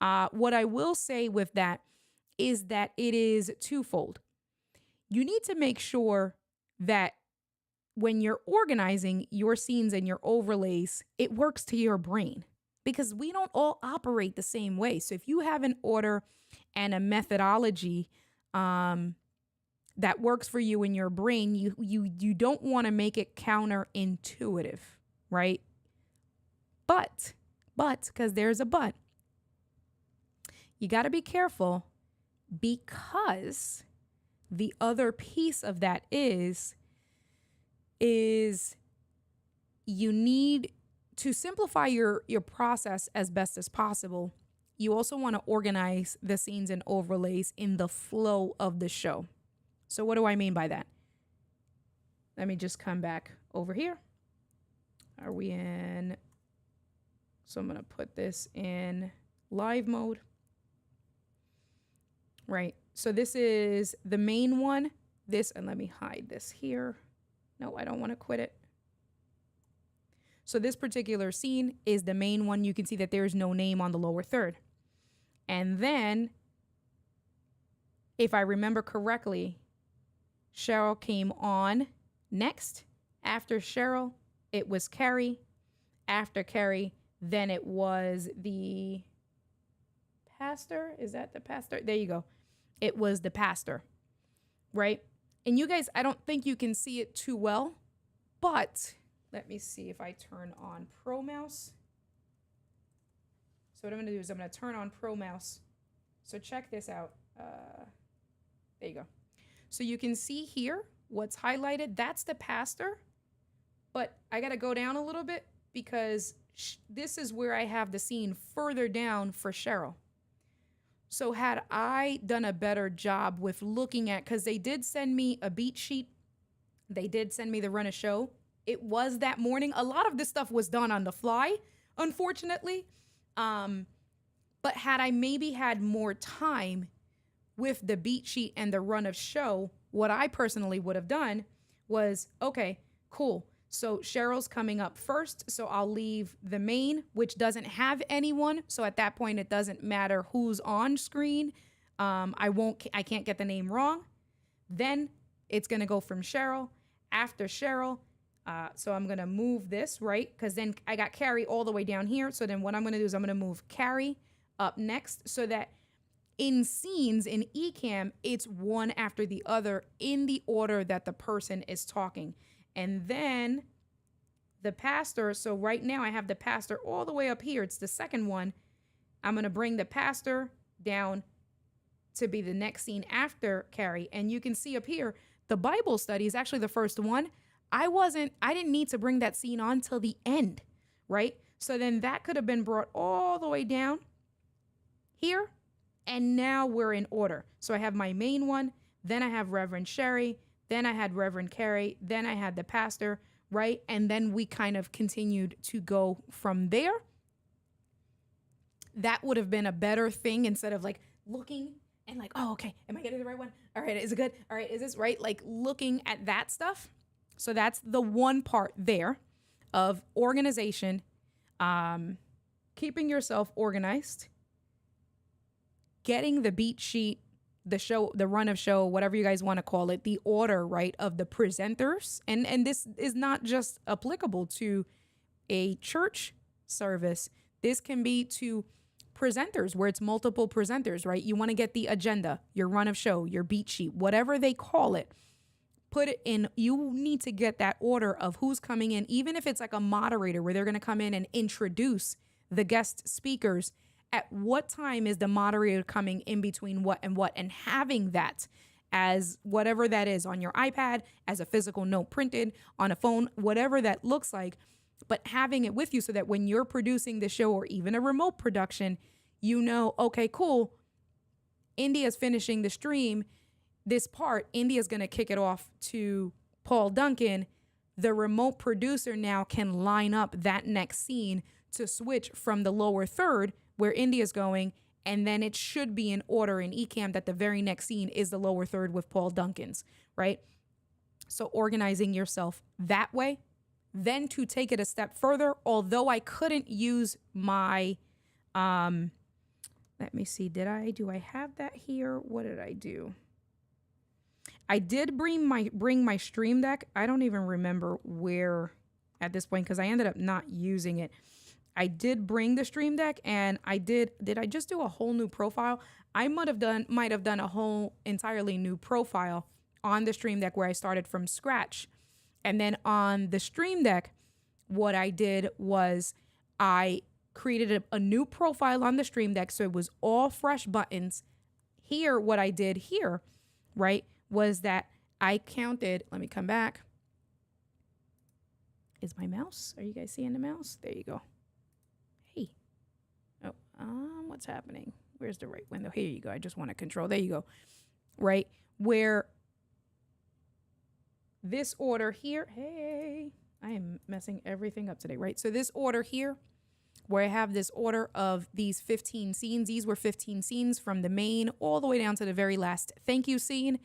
What I will say with that is that it is twofold. You need to make sure that when you're organizing your scenes and your overlays, it works to your brain, because we don't all operate the same way. So if you have an order and a methodology that works for you in your brain, you don't want to make it counterintuitive, right? But, because there's a but, you got to be careful, because the other piece of that is you need to simplify your process as best as possible. You also want to organize the scenes and overlays in the flow of the show. So what do I mean by that? Let me just come back over here. Are we in? So I'm going to put this in live mode. Right. So this is the main one. And let me hide this here. No, I don't want to quit it. So this particular scene is the main one. You can see that there's no name on the lower third. And then, if I remember correctly, Cheryl came on next. After Cheryl, it was Carrie. After Carrie, then it was the pastor. Is that the pastor? There you go. It was the pastor, right? And you guys, I don't think you can see it too well, but let me see if I turn on Pro Mouse. So what I'm going to do is I'm going to turn on Pro Mouse. So check this out. There you go. So you can see here what's highlighted. That's the pastor. But I got to go down a little bit because this is where I have the scene further down for Cheryl. So had I done a better job with looking at, because they did send me a beat sheet. They did send me the run of show. It was that morning. A lot of this stuff was done on the fly, unfortunately. But had I maybe had more time with the beat sheet and the run of show, what I personally would have done was, okay, cool. So Cheryl's coming up first, so I'll leave the main, which doesn't have anyone. So at that point, it doesn't matter who's on screen. I can't get the name wrong. Then it's gonna go from Cheryl. After Cheryl, so I'm gonna move this, right? Because then I got Carrie all the way down here. So then what I'm gonna do is I'm gonna move Carrie up next so that in scenes in Ecamm, it's one after the other in the order that the person is talking. And then the pastor, so right now I have the pastor all the way up here. It's the second one. I'm going to bring the pastor down to be the next scene after Carrie. And you can see up here, the Bible study is actually the first one. I didn't need to bring that scene on till the end, right? So then that could have been brought all the way down here. And now we're in order. So I have my main one. Then I have Reverend Sherry. Then I had Reverend Carey. Then I had the pastor, right? And then we kind of continued to go from there. That would have been a better thing instead of like looking and like, oh, okay, am I getting the right one? All right, is it good? All right, is this right? Like looking at that stuff. So that's the one part there of organization, keeping yourself organized, getting the beat sheet, the show, the run of show, whatever you guys want to call it, the order, right, of the presenters. And this is not just applicable to a church service. This can be to presenters where it's multiple presenters, right? You want to get the agenda, your run of show, your beat sheet, whatever they call it, put it in. You need to get that order of who's coming in, even if it's like a moderator where they're going to come in and introduce the guest speakers. At what time is the moderator coming in between what, and having that as whatever that is on your iPad, as a physical note printed on a phone, whatever that looks like, but having it with you so that when you're producing the show or even a remote production, you know, okay, cool. India's finishing the stream. This part, India's going to kick it off to Paul Duncan. The remote producer now can line up that next scene to switch from the lower third where India's going, and then it should be in order in Ecamm that the very next scene is the lower third with Paul Duncan's, right? So organizing yourself that way. Then to take it a step further, although I couldn't use my, let me see, do I have that here? What did I do? I did bring my Stream Deck. I don't even remember where at this point because I ended up not using it. I did bring the Stream Deck, and did I just do a whole new profile? I might have done a whole entirely new profile on the Stream Deck where I started from scratch. And then on the Stream Deck, what I did was I created a new profile on the Stream Deck. So it was all fresh buttons. Here, what I did here, right, was that I counted, let me come back. Is my mouse? Are you guys seeing the mouse? There you go. Hey. Oh, what's happening? Where's the right window? Here you go. I just want to control. There you go. Right? Where this order here, hey, I am messing everything up today, right? So this order here, where I have this order of these 15 scenes, these were 15 scenes from the main all the way down to the very last thank you scene.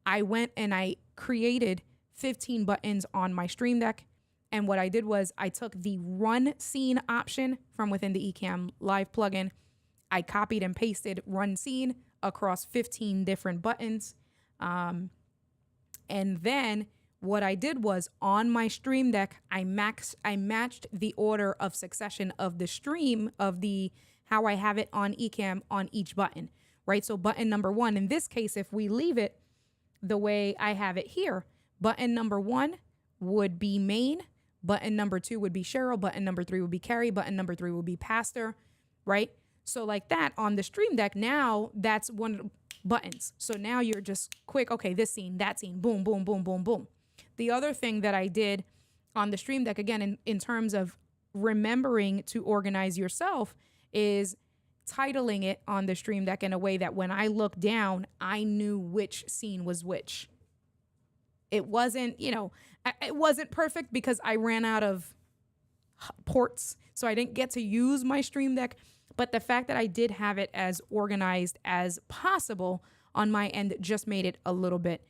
I went and I created 15 buttons on my Stream Deck. And what I did was I took the run scene option from within the Ecamm Live plugin. I copied and pasted run scene across 15 different buttons. And then what I did was on my stream deck, I matched the order of succession of the stream of the how I have it on Ecamm on each button, right? So button number 1, in this case, if we leave it the way I have it here, button number 1 would be main, button number 2 would be Cheryl, button number 3 would be Carrie, button number 3 would be pastor, right? So like that on the stream deck, now that's one of the buttons. So now you're just quick, okay, this scene, that scene, boom, boom, boom, boom, boom. The other thing that I did on the stream deck, again, in terms of remembering to organize yourself, is titling it on the stream deck in a way that when I looked down, I knew which scene was which. It wasn't, it wasn't perfect because I ran out of ports, so I didn't get to use my stream deck. But the fact that I did have it as organized as possible on my end just made it a little bit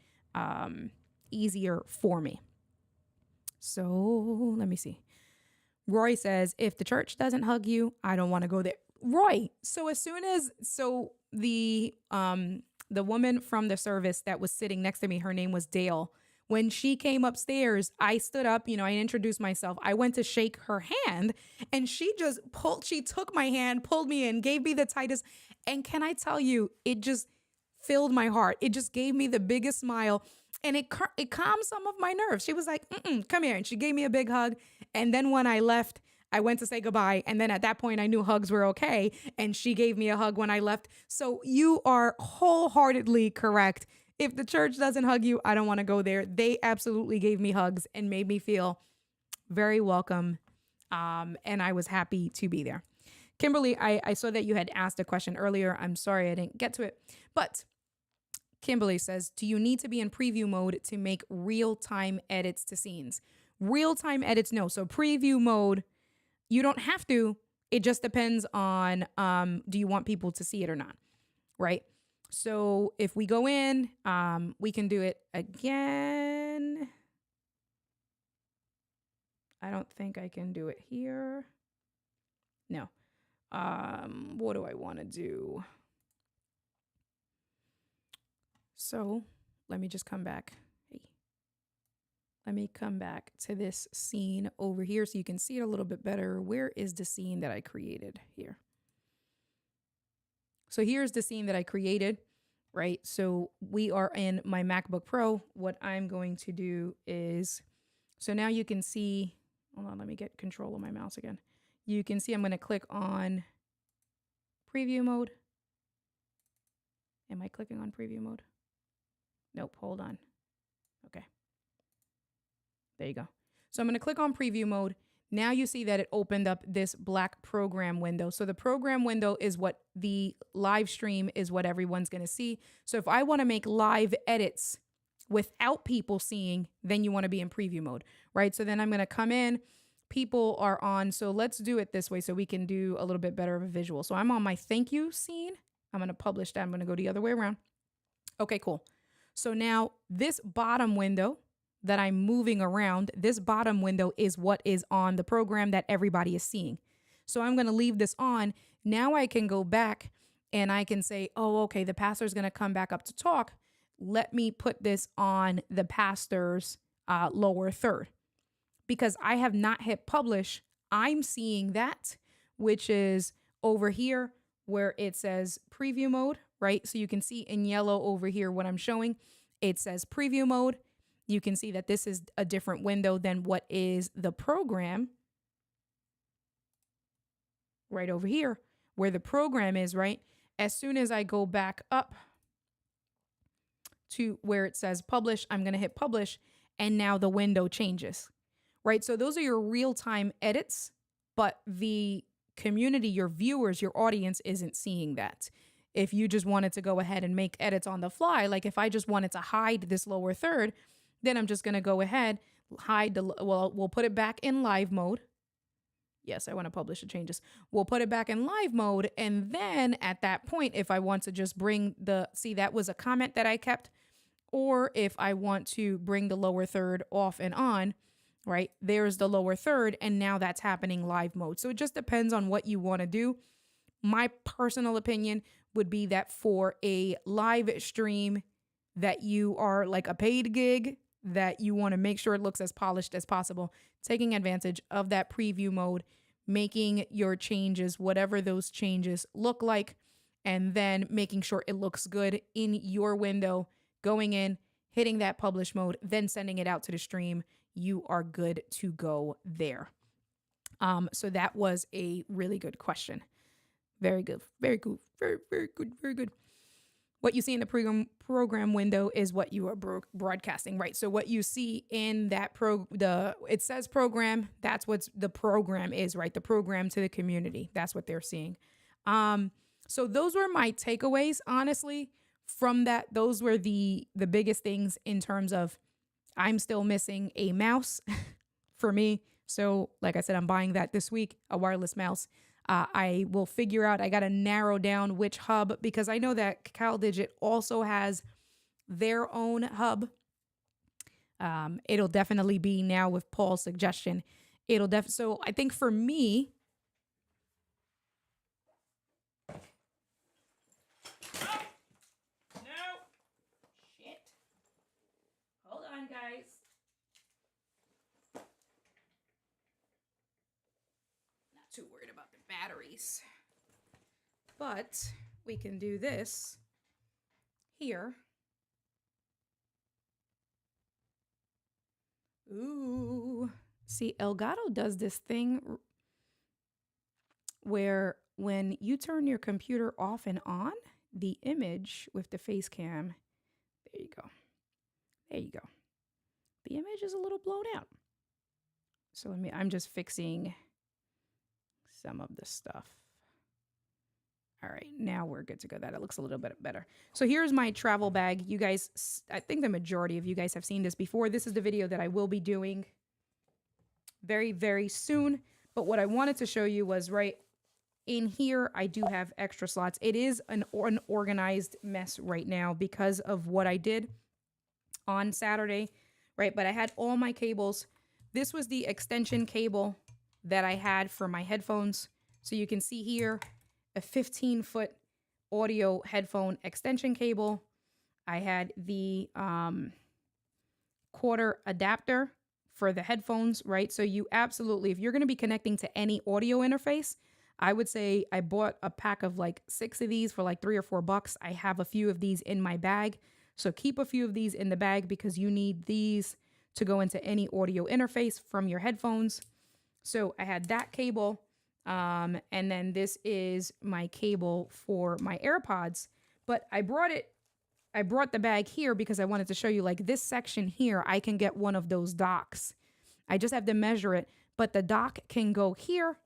easier for me. So let me see. Roy says, if the church doesn't hug you, I don't want to go there. Roy, so as soon as, the woman from the service that was sitting next to me, her name was Dale. When she came upstairs, I stood up, I introduced myself. I went to shake her hand and she took my hand, pulled me in, gave me the tightest. And can I tell you, it just filled my heart. It just gave me the biggest smile and it calmed some of my nerves. She was like, come here. And she gave me a big hug. And then when I left, I went to say goodbye. And then at that point, I knew hugs were okay. And she gave me a hug when I left. So you are wholeheartedly correct. If the church doesn't hug you, I don't want to go there. They absolutely gave me hugs and made me feel very welcome. And I was happy to be there. Kimberly, I saw that you had asked a question earlier. I'm sorry I didn't get to it. But Kimberly says, do you need to be in preview mode to make real-time edits to scenes? Real-time edits, no. So preview mode, you don't have to. It just depends on do you want people to see it or not, right? So if we go in, we can do it again. I don't think I can do it here. No. What do I want to do? So let me just come back. Hey, let me come back to this scene over here so you can see it a little bit better. Where is the scene that I created here? So here's the scene that I created, right? So we are in my MacBook Pro. What I'm going to do is, so now you can see, hold on, let me get control of my mouse again. You can see I'm going to click on preview mode. Am I clicking on preview mode? Nope, hold on. Okay. There you go. So I'm going to click on preview mode. Now you see that it opened up this black program window. So the program window is what the live stream is, what everyone's going to see. So if I want to make live edits without people seeing, then you want to be in preview mode, right? So then I'm going to come in. People are on. So let's do it this way so we can do a little bit better of a visual. So I'm on my thank you scene. I'm going to publish that. I'm going to go the other way around. Okay, cool. So now this bottom window that I'm moving around, this bottom window is what is on the program that everybody is seeing. So I'm going to leave this on. Now I can go back and I can say, oh, okay, the pastor's going to come back up to talk. Let me put this on the pastor's lower third because I have not hit publish. I'm seeing that, which is over here where it says preview mode, right? So you can see in yellow over here what I'm showing. It says preview mode. You can see that this is a different window than what is the program right over here where the program is, right? As soon as I go back up to where it says publish, I'm going to hit publish and now the window changes, right? So those are your real-time edits, but the community, your viewers, your audience isn't seeing that. If you just wanted to go ahead and make edits on the fly, like if I just wanted to hide this lower third, then I'm just going to go ahead, hide the, well, we'll put it back in live mode. Yes, I want to publish the changes. We'll put it back in live mode. And then at that point, if I want to just bring the, see, that was a comment that I kept, or if I want to bring the lower third off and on, right? There's the lower third. And now that's happening live mode. So it just depends on what you want to do. My personal opinion would be that for a live stream that you are like a paid gig, that you want to make sure it looks as polished as possible, taking advantage of that preview mode, making your changes, whatever those changes look like, and then making sure it looks good in your window, going in, hitting that publish mode, then sending it out to the stream. You are good to go there. So that was a really good question. Very good. Very good. Very, very good. Very good. What you see in the program window is what you are broadcasting, right? So what you see in that it says program, that's what the program is, right? The program to the community. That's what they're seeing. So those were my takeaways, honestly, from that. Those were the biggest things in terms of I'm still missing a mouse for me. So like I said, I'm buying that this week, a wireless mouse. I will figure out, I got to narrow down which hub, because I know that CalDigit also has their own hub. It'll definitely be now with Paul's suggestion. So I think for me, guys. Not too worried about the batteries. But we can do this here. Ooh. See, Elgato does this thing where when you turn your computer off and on, the image with the face cam, there you go. There you go. The image is a little blown out. So I'm just fixing some of this stuff. All right, now we're good to go. That it looks a little bit better. So here's my travel bag. You guys, I think the majority of you guys have seen this before. This is the video that I will be doing very, very soon. But what I wanted to show you was right in here, I do have extra slots. It is an unorganized mess right now because of what I did on Saturday, right? But I had all my cables. This was the extension cable that I had for my headphones. So you can see here, a 15-foot audio headphone extension cable. I had the quarter adapter for the headphones, right? So you absolutely, if you're going to be connecting to any audio interface, I would say I bought a pack of like 6 of these for like $3 or $4. I have a few of these in my bag. So keep a few of these in the bag because you need these to go into any audio interface from your headphones. So I had that cable. And then this is my cable for my AirPods. But I brought the bag here because I wanted to show you like this section here, I can get one of those docks. I just have to measure it, but the dock can go here.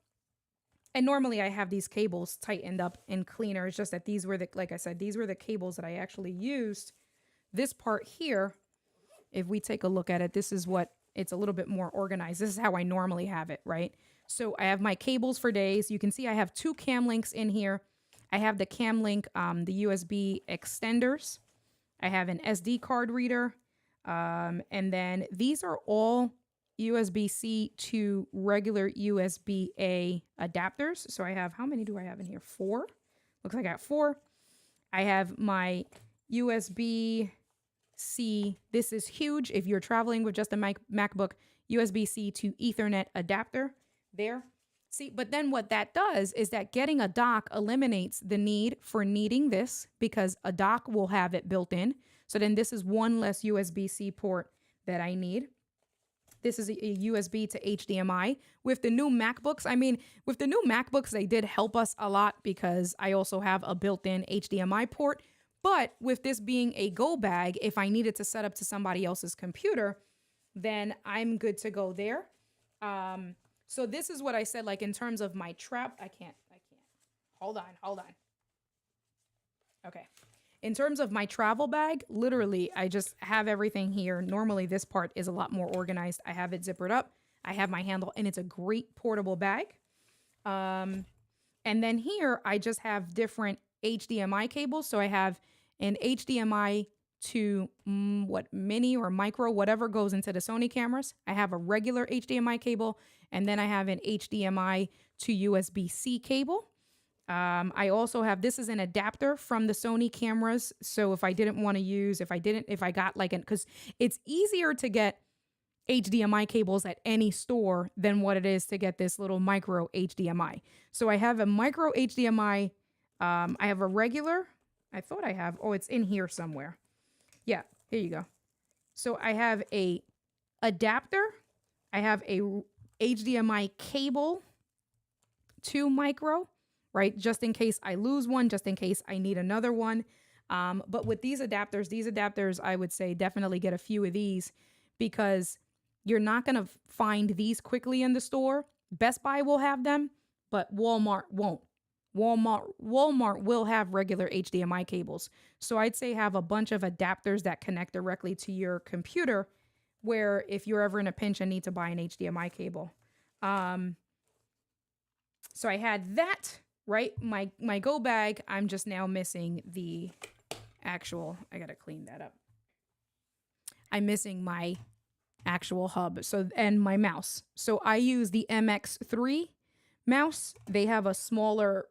And normally I have these cables tightened up and cleaner. It's just that these were like I said, these were the cables that I actually used. This part here, if we take a look at it, this is what it's a little bit more organized. This is how I normally have it, right? So I have my cables for days. You can see I have 2 cam links in here. I have the cam link, the USB extenders. I have an SD card reader. And then these are all USB-C to regular USB-A adapters. So I have, how many do I have in here? 4. Looks like I got 4. I have my USB-C. This is huge. If you're traveling with just a MacBook, USB-C to Ethernet adapter there. See, but then what that does is that getting a dock eliminates the need for needing this because a dock will have it built in. So then this is one less USB-C port that I need. This is a USB to HDMI. With the new MacBooks, with the new MacBooks, they did help us a lot because I also have a built-in HDMI port. But with this being a go bag, if I needed to set up to somebody else's computer, then I'm good to go there. So this is what I said, like in terms of my trap. I can't. Hold on. Okay. In terms of my travel bag, literally, I just have everything here. Normally, this part is a lot more organized. I have it zippered up. I have my handle, and it's a great portable bag. And then here, I just have different HDMI cables. So I have an HDMI to mini or micro, whatever goes into the Sony cameras. I have a regular HDMI cable, and then I have an HDMI to USB-C cable. I also have, this is an adapter from the Sony cameras. So if I didn't want to use, if I got like because it's easier to get HDMI cables at any store than what it is to get this little micro HDMI. So I have a micro HDMI. I have a regular. I thought I have. Oh, it's in here somewhere. Yeah, here you go. So I have a adapter. I have a HDMI cable to micro, right? Just in case I lose one, just in case I need another one. But with these adapters, I would say definitely get a few of these because you're not going to find these quickly in the store. Best Buy will have them, but Walmart won't. Walmart will have regular HDMI cables. So I'd say have a bunch of adapters that connect directly to your computer where if you're ever in a pinch and need to buy an HDMI cable. So I had that, right? My go bag, I'm just now missing the actual, I got to clean that up. I'm missing my actual hub. So, and my mouse. So I use the MX3 mouse. They have a smaller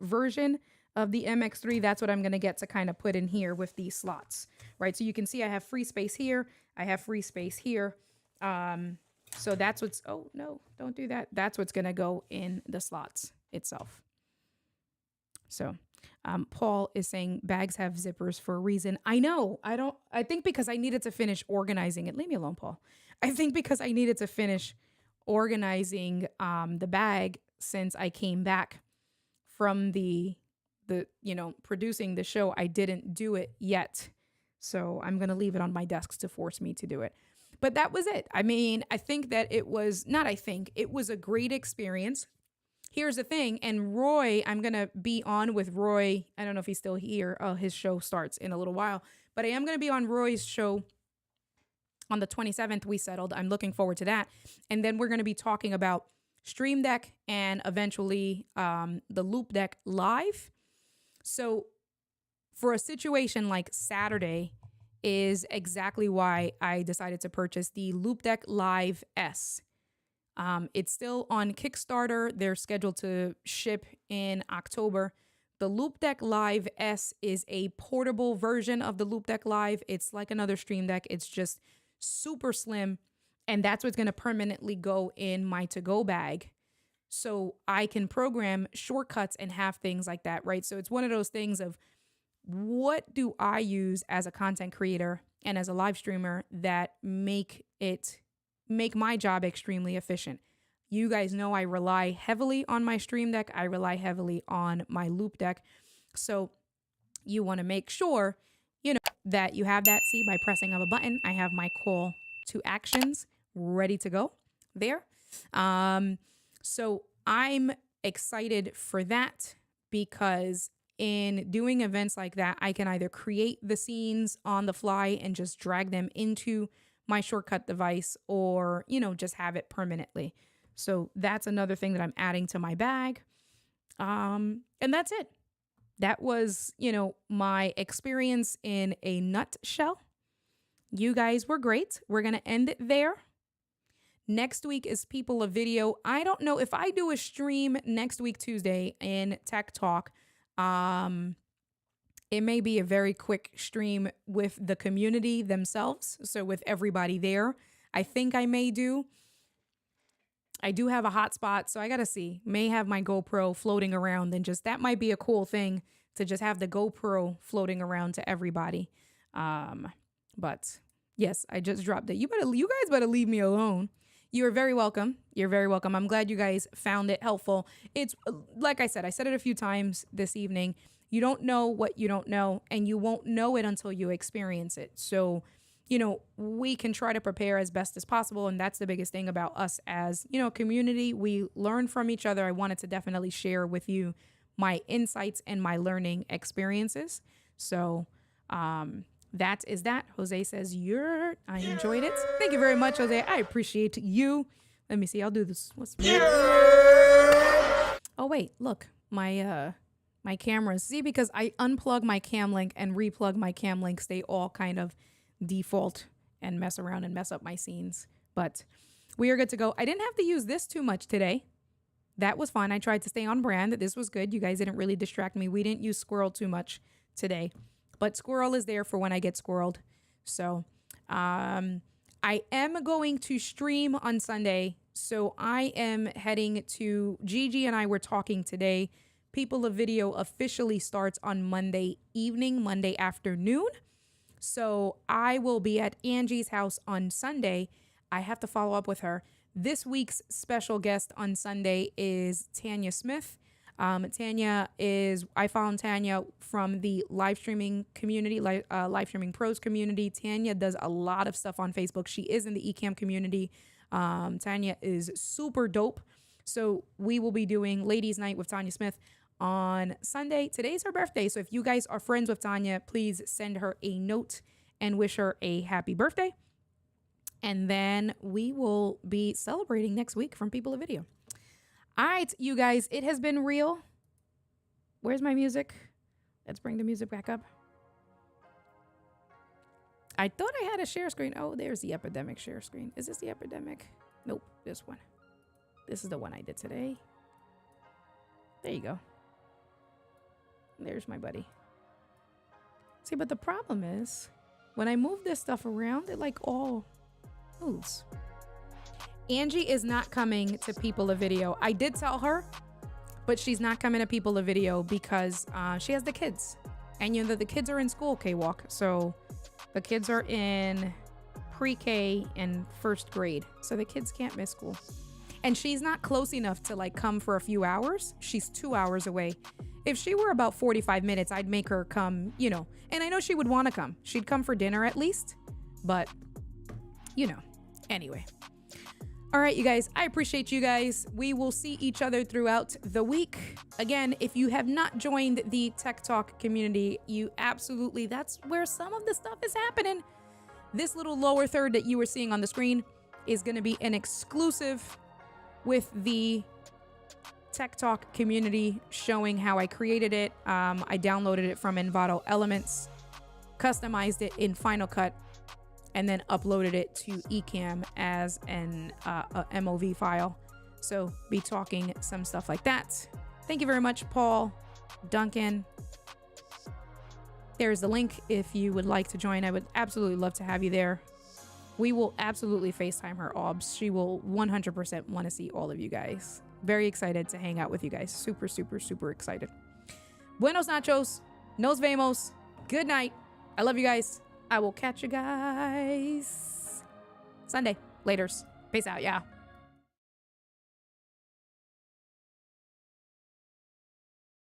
version of the MX3. That's what I'm going to get to kind of put in here with these slots, right? So you can see I have free space here. I have free space here. So that's what's, oh no, don't do that. That's what's going to go in the slots itself. So Paul is saying bags have zippers for a reason. I know. I think because I needed to finish organizing it. Leave me alone, Paul. I think because I needed to finish organizing the bag since I came back from the producing the show. I didn't do it yet. So I'm going to leave it on my desk to force me to do it. But that was it. I mean, I think that it was a great experience. Here's the thing. And Roy, I'm going to be on with Roy. I don't know if he's still here. Oh, his show starts in a little while. But I am going to be on Roy's show on the 27th. We settled. I'm looking forward to that. And then we're going to be talking about Stream Deck and eventually the Loop Deck Live. So for a situation like Saturday is exactly why I decided to purchase the Loop Deck Live S. It's still on Kickstarter. They're scheduled to ship in October. The Loop Deck Live S is a portable version of the Loop Deck Live. It's like another Stream Deck. It's just super slim. And that's what's going to permanently go in my to-go bag. So I can program shortcuts and have things like that, right? So it's one of those things of what do I use as a content creator and as a live streamer that make my job extremely efficient. You guys know I rely heavily on my Stream Deck. I rely heavily on my Loop Deck. So you want to make sure, that you have that. See, by pressing of a button, I have my call to actions ready to go there. So I'm excited for that because in doing events like that, I can either create the scenes on the fly and just drag them into my shortcut device or, just have it permanently. So that's another thing that I'm adding to my bag. And that's it. That was, my experience in a nutshell. You guys were great. We're going to end it there. Next week is People of Video. I don't know if I do a stream next week, Tuesday in Tech Talk. It may be a very quick stream with the community themselves. So with everybody there, I think I may do. I do have a hotspot, so I got to see. May have my GoPro floating around and that might be a cool thing to just have the GoPro floating around to everybody. But yes, I just dropped it. You guys better leave me alone. You're very welcome. You're very welcome. I'm glad you guys found it helpful. It's like I said it a few times this evening. You don't know what you don't know, and you won't know it until you experience it. So, we can try to prepare as best as possible. And that's the biggest thing about us as, community. We learn from each other. I wanted to definitely share with you my insights and my learning experiences. So, that is that. Jose says, I enjoyed it. Thank you very much, Jose. I appreciate you. Let me see. I'll do this. Oh, wait, look, my cameras. See, because I unplug my cam link and replug my cam links, they all kind of default and mess around and mess up my scenes. But we are good to go. I didn't have to use this too much today. that was fun. I tried to stay on brand. This was good. You guys didn't really distract me. We didn't use squirrel too much today, but squirrel is there for when I get squirreled. So I am going to stream on Sunday. So I am heading to Gigi and I were talking today. People of Video officially starts on Monday evening, Monday afternoon. So I will be at Angie's house on Sunday. I have to follow up with her. This week's special guest on Sunday is Tanya Smith. I found Tanya from the live streaming community, live streaming pros community. Tanya does a lot of stuff on Facebook. She is in the eCam community. Tanya is super dope. So we will be doing Ladies Night with Tanya Smith on Sunday. Today's her birthday. So if you guys are friends with Tanya, please send her a note and wish her a happy birthday. And then we will be celebrating next week from People of Video. All right, you guys, it has been real. Where's my music? Let's bring the music back up. I thought I had a share screen. Oh, there's the Epidemic share screen. Is this the Epidemic? Nope, this one. This is the one I did today. There you go. There's my buddy. See, but the problem is when I move this stuff around, it like all moves. Angie is not coming to People of Video. I did tell her, but she's not coming to People of Video because she has the kids. And you know, the kids are in school, K-Walk. So the kids are in pre-K and first grade. So the kids can't miss school. And she's not close enough to like come for a few hours. She's 2 hours away. If she were about 45 minutes, I'd make her come, you know. And I know she would want to come. She'd come for dinner at least. But, you know, anyway. All right, you guys, I appreciate you guys. We will see each other throughout the week. Again, if you have not joined the Tech Talk community, you absolutely, that's where some of the stuff is happening. This little lower third that you were seeing on the screen is going to be an exclusive with the Tech Talk community, showing how I created it. I downloaded it from Envato Elements, customized it in Final Cut, and then uploaded it to eCam as an a MOV file. So be talking some stuff like that. Thank you very much, Paul, Duncan. There's the link if you would like to join. I would absolutely love to have you there. We will absolutely FaceTime her, Obs. She will 100% want to see all of you guys. Very excited to hang out with you guys. Super, super, super excited. Buenos nachos. Nos vemos. Good night. I love you guys. I will catch you guys Sunday. Laters. Peace out. Yeah.